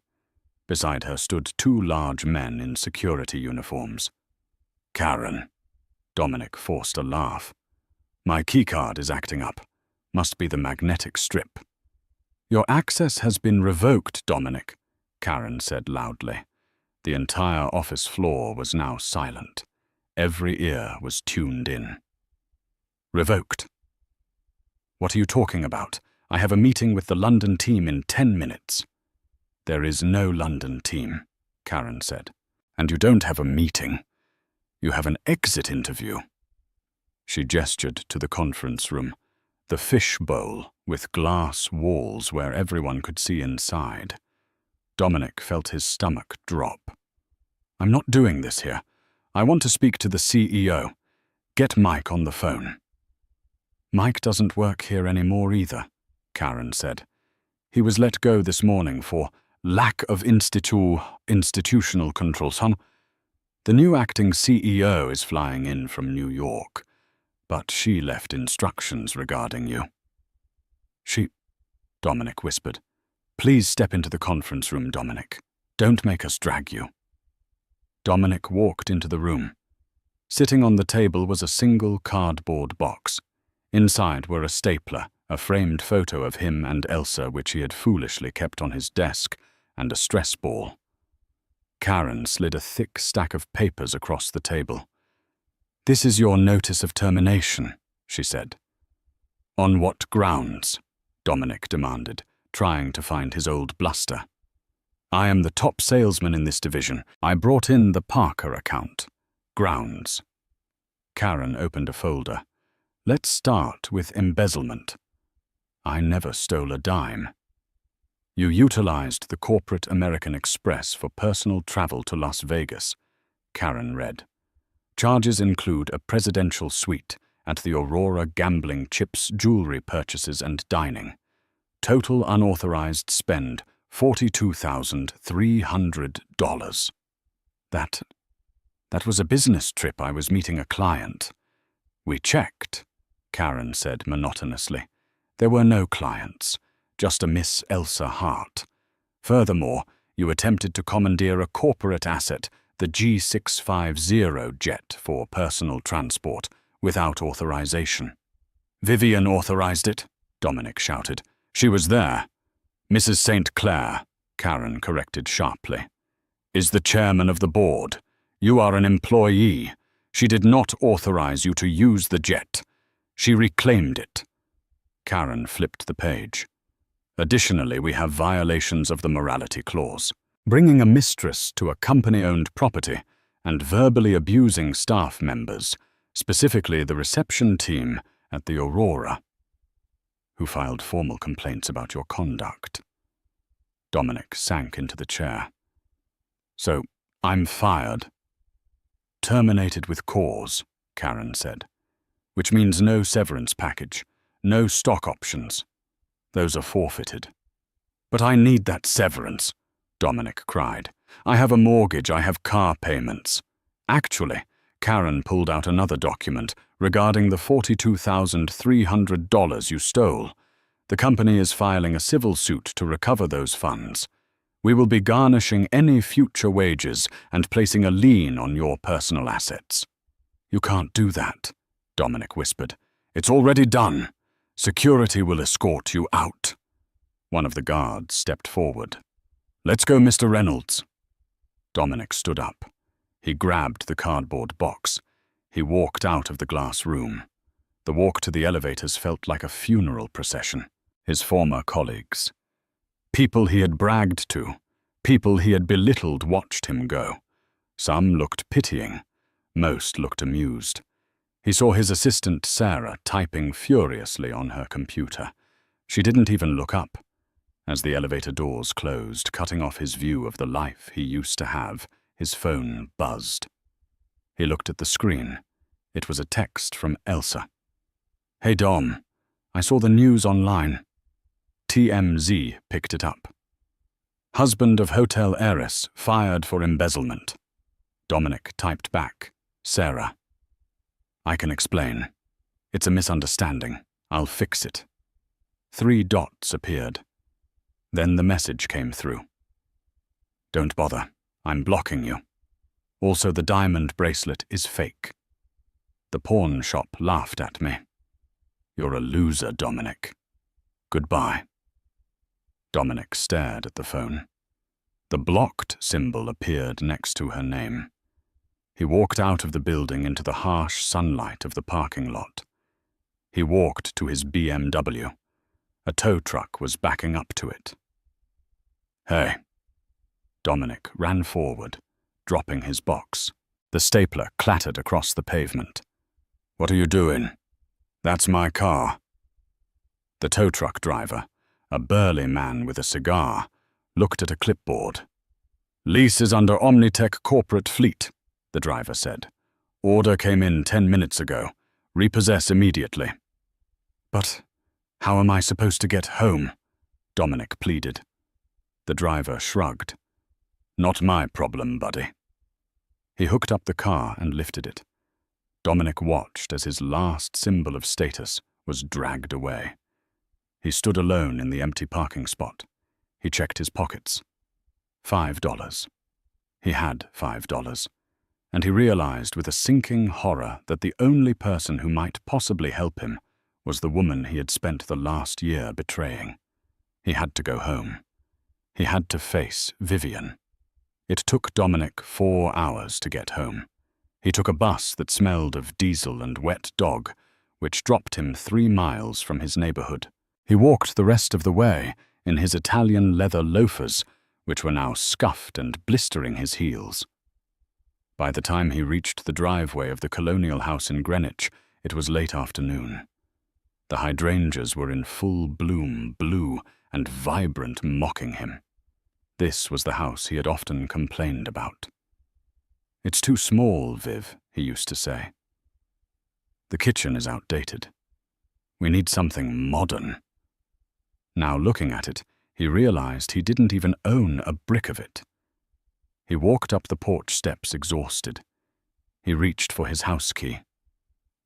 Beside her stood two large men in security uniforms. "Karen." Dominic forced a laugh. "My keycard is acting up. Must be the magnetic strip." "Your access has been revoked, Dominic," Karen said loudly. The entire office floor was now silent. Every ear was tuned in. "Revoked? What are you talking about? I have a meeting with the London team in 10 minutes. "There is no London team," Karen said. "And you don't have a meeting. You have an exit interview." She gestured to the conference room, the fish bowl with glass walls where everyone could see inside. Dominic felt his stomach drop. "I'm not doing this here. I want to speak to the CEO. Get Mike on the phone." "Mike doesn't work here anymore either," Karen said. "He was let go this morning for lack of institutional controls. The new acting CEO is flying in from New York, but she left instructions regarding you." "She," Dominic whispered. "Please step into the conference room, Dominic. Don't make us drag you." Dominic walked into the room. Sitting on the table was a single cardboard box. Inside were a stapler, a framed photo of him and Elsa which he had foolishly kept on his desk, and a stress ball. Karen slid a thick stack of papers across the table. "This is your notice of termination," she said. "On what grounds?" Dominic demanded, trying to find his old bluster. "I am the top salesman in this division. I brought in the Parker account. Grounds." Karen opened a folder. Let's start with embezzlement. I never stole a dime. You utilized the corporate American Express for personal travel to Las Vegas, Karen read. Charges include a presidential suite at the Aurora Gambling Chips jewelry purchases and dining. Total unauthorized spend, $42,300. That was a business trip. I was meeting a client. We checked, Karen said monotonously. There were no clients, just a Miss Elsa Hart. Furthermore, you attempted to commandeer a corporate asset, the G650 jet, for personal transport, without authorization. Vivian authorized it, Dominic shouted. She was there. Mrs. St. Clair, Karen corrected sharply, is the chairman of the board. You are an employee. She did not authorize you to use the jet. She reclaimed it. Karen flipped the page. Additionally, we have violations of the morality clause. Bringing a mistress to a company-owned property and verbally abusing staff members, specifically the reception team at the Aurora, who filed formal complaints about your conduct. Dominic sank into the chair. So, I'm fired. Terminated with cause, Karen said, which means no severance package, no stock options. Those are forfeited. But I need that severance, Dominic cried. I have a mortgage, I have car payments. Actually, Karen pulled out another document regarding the $42,300 you stole. The company is filing a civil suit to recover those funds. We will be garnishing any future wages and placing a lien on your personal assets. You can't do that, Dominic whispered. It's already done. Security will escort you out. One of the guards stepped forward. Let's go, Mr. Reynolds. Dominic stood up. He grabbed the cardboard box. He walked out of the glass room. The walk to the elevators felt like a funeral procession. His former colleagues, people he had bragged to, people he had belittled, watched him go. Some looked pitying. Most looked amused. He saw his assistant Sarah typing furiously on her computer. She didn't even look up. As the elevator doors closed, cutting off his view of the life he used to have, his phone buzzed. He looked at the screen. It was a text from Elsa. Hey Dom, I saw the news online. TMZ picked it up. Husband of hotel heiress fired for embezzlement. Dominic typed back. Sarah. I can explain. It's a misunderstanding. I'll fix it. 3 dots appeared. Then the message came through. Don't bother. I'm blocking you. Also, the diamond bracelet is fake. The pawn shop laughed at me. You're a loser, Dominic. Goodbye. Dominic stared at the phone. The blocked symbol appeared next to her name. He walked out of the building into the harsh sunlight of the parking lot. He walked to his BMW. A tow truck was backing up to it. Hey. Dominic ran forward, dropping his box. The stapler clattered across the pavement. What are you doing? That's my car. The tow truck driver, a burly man with a cigar, looked at a clipboard. Lease is under Omnitech Corporate Fleet, the driver said. Order came in 10 minutes ago. Repossess immediately. But how am I supposed to get home? Dominic pleaded. The driver shrugged. Not my problem, buddy. He hooked up the car and lifted it. Dominic watched as his last symbol of status was dragged away. He stood alone in the empty parking spot. He checked his pockets. $5. He had $5. And he realized with a sinking horror that the only person who might possibly help him was the woman he had spent the last year betraying. He had to go home. He had to face Vivian. It took Dominic 4 hours to get home. He took a bus that smelled of diesel and wet dog, which dropped him 3 miles from his neighborhood. He walked the rest of the way in his Italian leather loafers, which were now scuffed and blistering his heels. By the time he reached the driveway of the colonial house in Greenwich, It was late afternoon. The hydrangeas were in full bloom, blue and vibrant, mocking him. This was the house he had often complained about. "It's too small, Viv," he used to say. "The kitchen is outdated. We need something modern." Now looking at it, he realized he didn't even own a brick of it. He walked up the porch steps exhausted. He reached for his house key.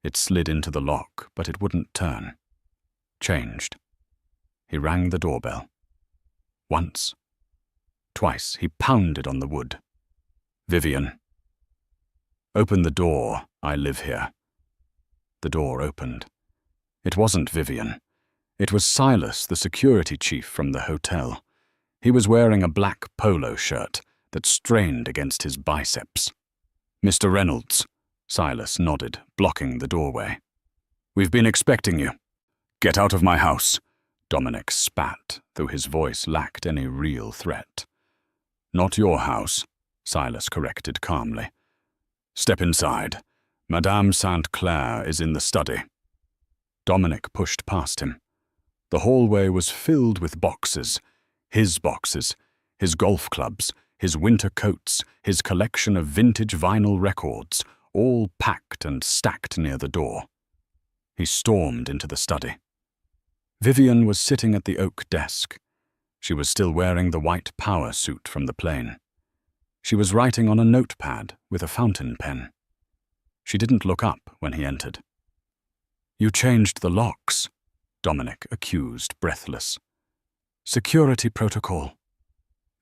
It slid into the lock, but it wouldn't turn. Changed. He rang the doorbell. Once. Twice he pounded on the wood. "Vivian." "Open the door. I live here." The door opened. It wasn't Vivian. It was Silas, the security chief from the hotel. He was wearing a black polo shirt that strained against his biceps. "Mr. Reynolds," Silas nodded, blocking the doorway. "We've been expecting you." "Get out of my house," Dominic spat, though his voice lacked any real threat. "Not your house," Silas corrected calmly. "Step inside. Madame St. Clair is in the study." Dominic pushed past him. The hallway was filled with boxes, his golf clubs, his winter coats, his collection of vintage vinyl records, all packed and stacked near the door. He stormed into the study. Vivian was sitting at the oak desk. She was still wearing the white power suit from the plane. She was writing on a notepad with a fountain pen. She didn't look up when he entered. "You changed the locks," Dominic accused, breathless. "Security protocol,"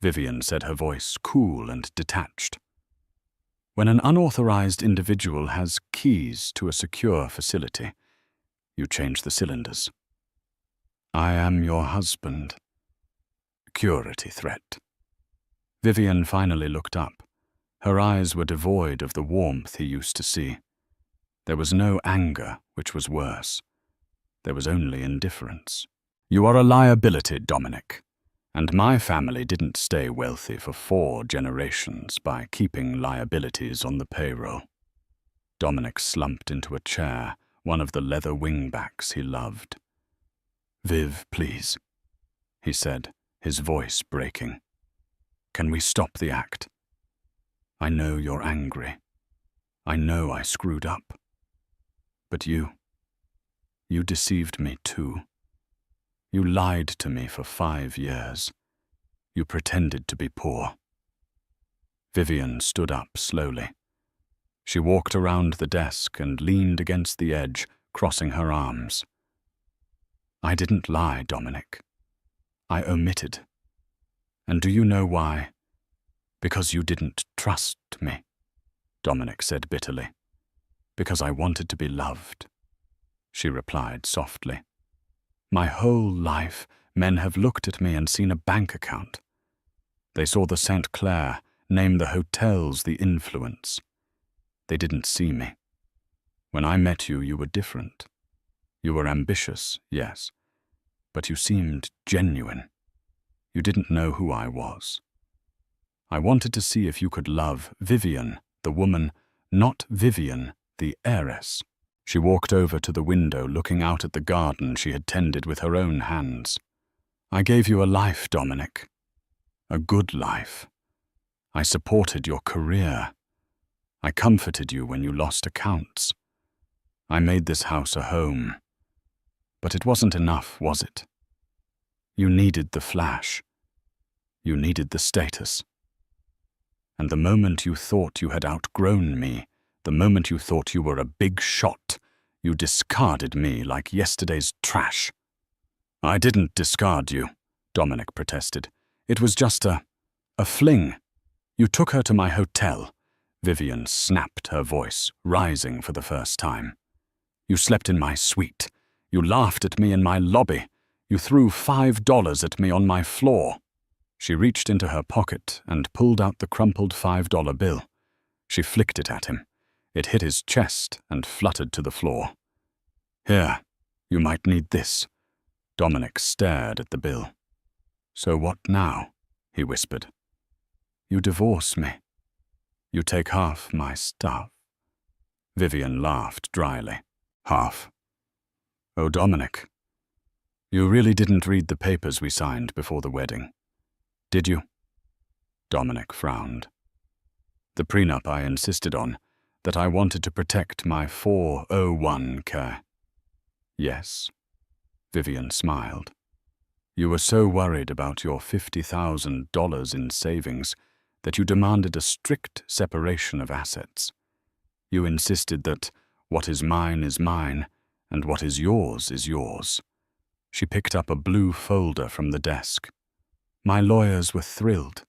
Vivian said, her voice cool and detached. "When an unauthorized individual has keys to a secure facility, you change the cylinders." "I am your husband." Security threat. Vivian finally looked up. Her eyes were devoid of the warmth he used to see. There was no anger, which was worse. There was only indifference. "You are a liability, Dominic, and my family didn't stay wealthy for 4 generations by keeping liabilities on the payroll." Dominic slumped into a chair, one of the leather wingbacks he loved. "Viv, please," he said, his voice breaking. "Can we stop the act? I know you're angry. I know I screwed up. But you deceived me too. You lied to me for 5 years. You pretended to be poor." Vivian stood up slowly. She walked around the desk and leaned against the edge, crossing her arms. "I didn't lie, Dominic. I omitted. And do you know why? Because you didn't trust me," Dominic said bitterly. "Because I wanted to be loved," she replied softly. "My whole life, men have looked at me and seen a bank account. They saw the St. Clair, name the hotels, the influence. They didn't see me. When I met you, you were different. You were ambitious, yes, but you seemed genuine. You didn't know who I was. I wanted to see if you could love Vivian, the woman, not Vivian, the heiress." She walked over to the window, looking out at the garden she had tended with her own hands. "I gave you a life, Dominic. A good life. I supported your career. I comforted you when you lost accounts. I made this house a home. But it wasn't enough, was it? You needed the flash. You needed the status. And the moment you thought you had outgrown me, the moment you thought you were a big shot, you discarded me like yesterday's trash." "I didn't discard you," Dominic protested. "It was just a fling. You took her to my hotel." Vivian snapped, her voice rising for the first time. "You slept in my suite. You laughed at me in my lobby. You threw $5 at me on my floor." She reached into her pocket and pulled out the crumpled $5 bill. She flicked it at him. It hit his chest and fluttered to the floor. "Here, you might need this." Dominic stared at the bill. "So what now?" he whispered. "You divorce me. You take half my stuff." Vivian laughed dryly. Half. Oh, Dominic, you really didn't read the papers we signed before the wedding, did you? Dominic frowned. The prenup I insisted on, that I wanted to protect my 401k. Yes. Vivian smiled. You were so worried about your $50,000 in savings that you demanded a strict separation of assets. You insisted that what is mine, and what is yours is yours. She picked up a blue folder from the desk. My lawyers were thrilled.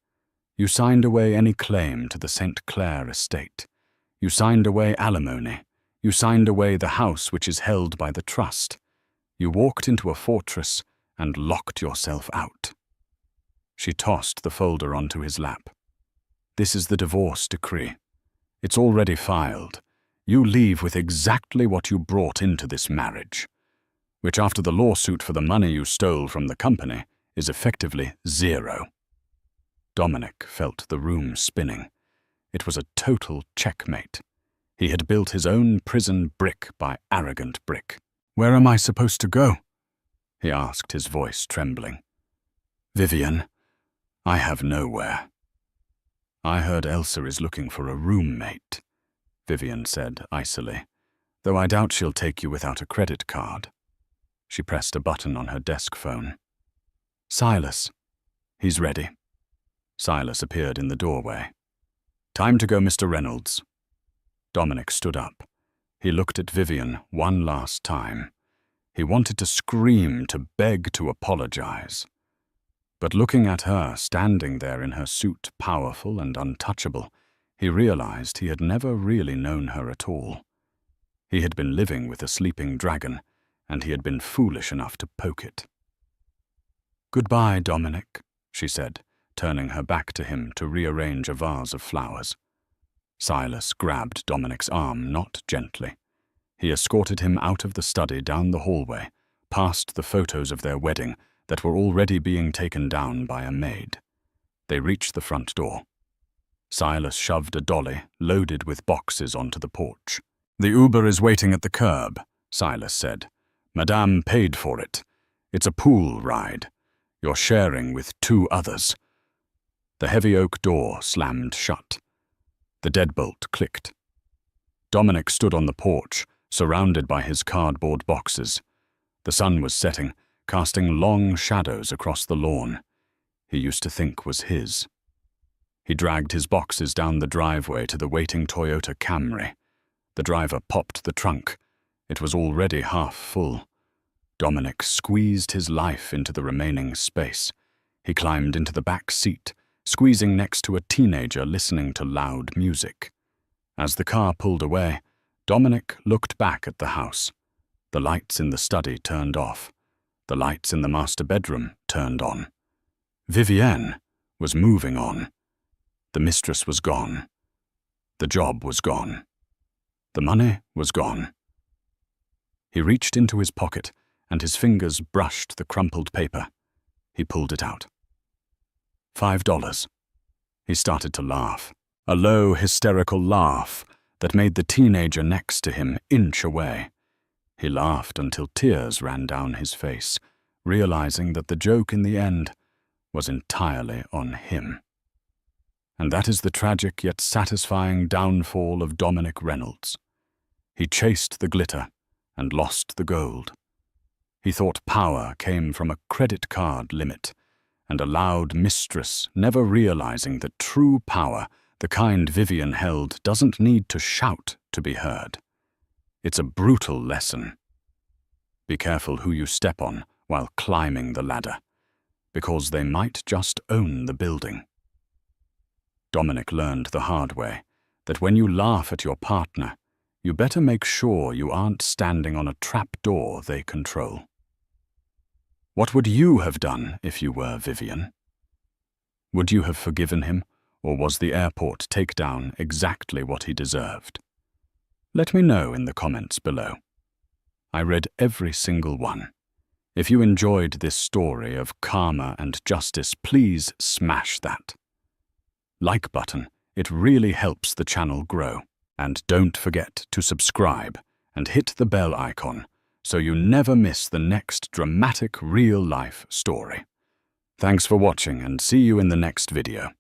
You signed away any claim to the St. Clair estate. You signed away alimony. You signed away the house which is held by the trust. You walked into a fortress and locked yourself out. She tossed the folder onto his lap. This is the divorce decree. It's already filed. You leave with exactly what you brought into this marriage, which after the lawsuit for the money you stole from the company is effectively zero. Dominic felt the room spinning. It was a total checkmate. He had built his own prison brick by arrogant brick. Where am I supposed to go? He asked, his voice trembling. Vivian, I have nowhere. I heard Elsa is looking for a roommate, Vivian said icily, though I doubt she'll take you without a credit card. She pressed a button on her desk phone. Silas. He's ready. Silas appeared in the doorway. Time to go, Mr. Reynolds. Dominic stood up. He looked at Vivian one last time. He wanted to scream, to beg, to apologize. But looking at her, standing there in her suit, powerful and untouchable, he realized he had never really known her at all. He had been living with a sleeping dragon, and he had been foolish enough to poke it. Goodbye, Dominic, she said, turning her back to him to rearrange a vase of flowers. Silas grabbed Dominic's arm, not gently. He escorted him out of the study down the hallway, past the photos of their wedding that were already being taken down by a maid. They reached the front door. Silas shoved a dolly loaded with boxes onto the porch. The Uber is waiting at the curb, Silas said. Madame paid for it. It's a pool ride. You're sharing with 2 others. The heavy oak door slammed shut. The deadbolt clicked. Dominic stood on the porch, surrounded by his cardboard boxes. The sun was setting, casting long shadows across the lawn. He used to think was his. He dragged his boxes down the driveway to the waiting Toyota Camry. The driver popped the trunk. It was already half full. Dominic squeezed his life into the remaining space. He climbed into the back seat, squeezing next to a teenager listening to loud music. As the car pulled away, Dominic looked back at the house. The lights in the study turned off. The lights in the master bedroom turned on. Vivienne was moving on. The mistress was gone. The job was gone. The money was gone. He reached into his pocket, and his fingers brushed the crumpled paper. He pulled it out. $5. He started to laugh, a low, hysterical laugh that made the teenager next to him inch away. He laughed until tears ran down his face, realizing that the joke in the end was entirely on him. And that is the tragic yet satisfying downfall of Dominic Reynolds. He chased the glitter and lost the gold. He thought power came from a credit card limit, and a loud mistress, never realizing that true power, the kind Vivian held, doesn't need to shout to be heard. It's a brutal lesson. Be careful who you step on while climbing the ladder, because they might just own the building. Dominic learned the hard way that when you laugh at your partner, you better make sure you aren't standing on a trap door they control. What would you have done if you were Vivian? Would you have forgiven him, or was the airport takedown exactly what he deserved? Let me know in the comments below. I read every single one. If you enjoyed this story of karma and justice, please smash that like button. It really helps the channel grow. And don't forget to subscribe and hit the bell icon so you never miss the next dramatic real-life story. Thanks for watching and see you in the next video.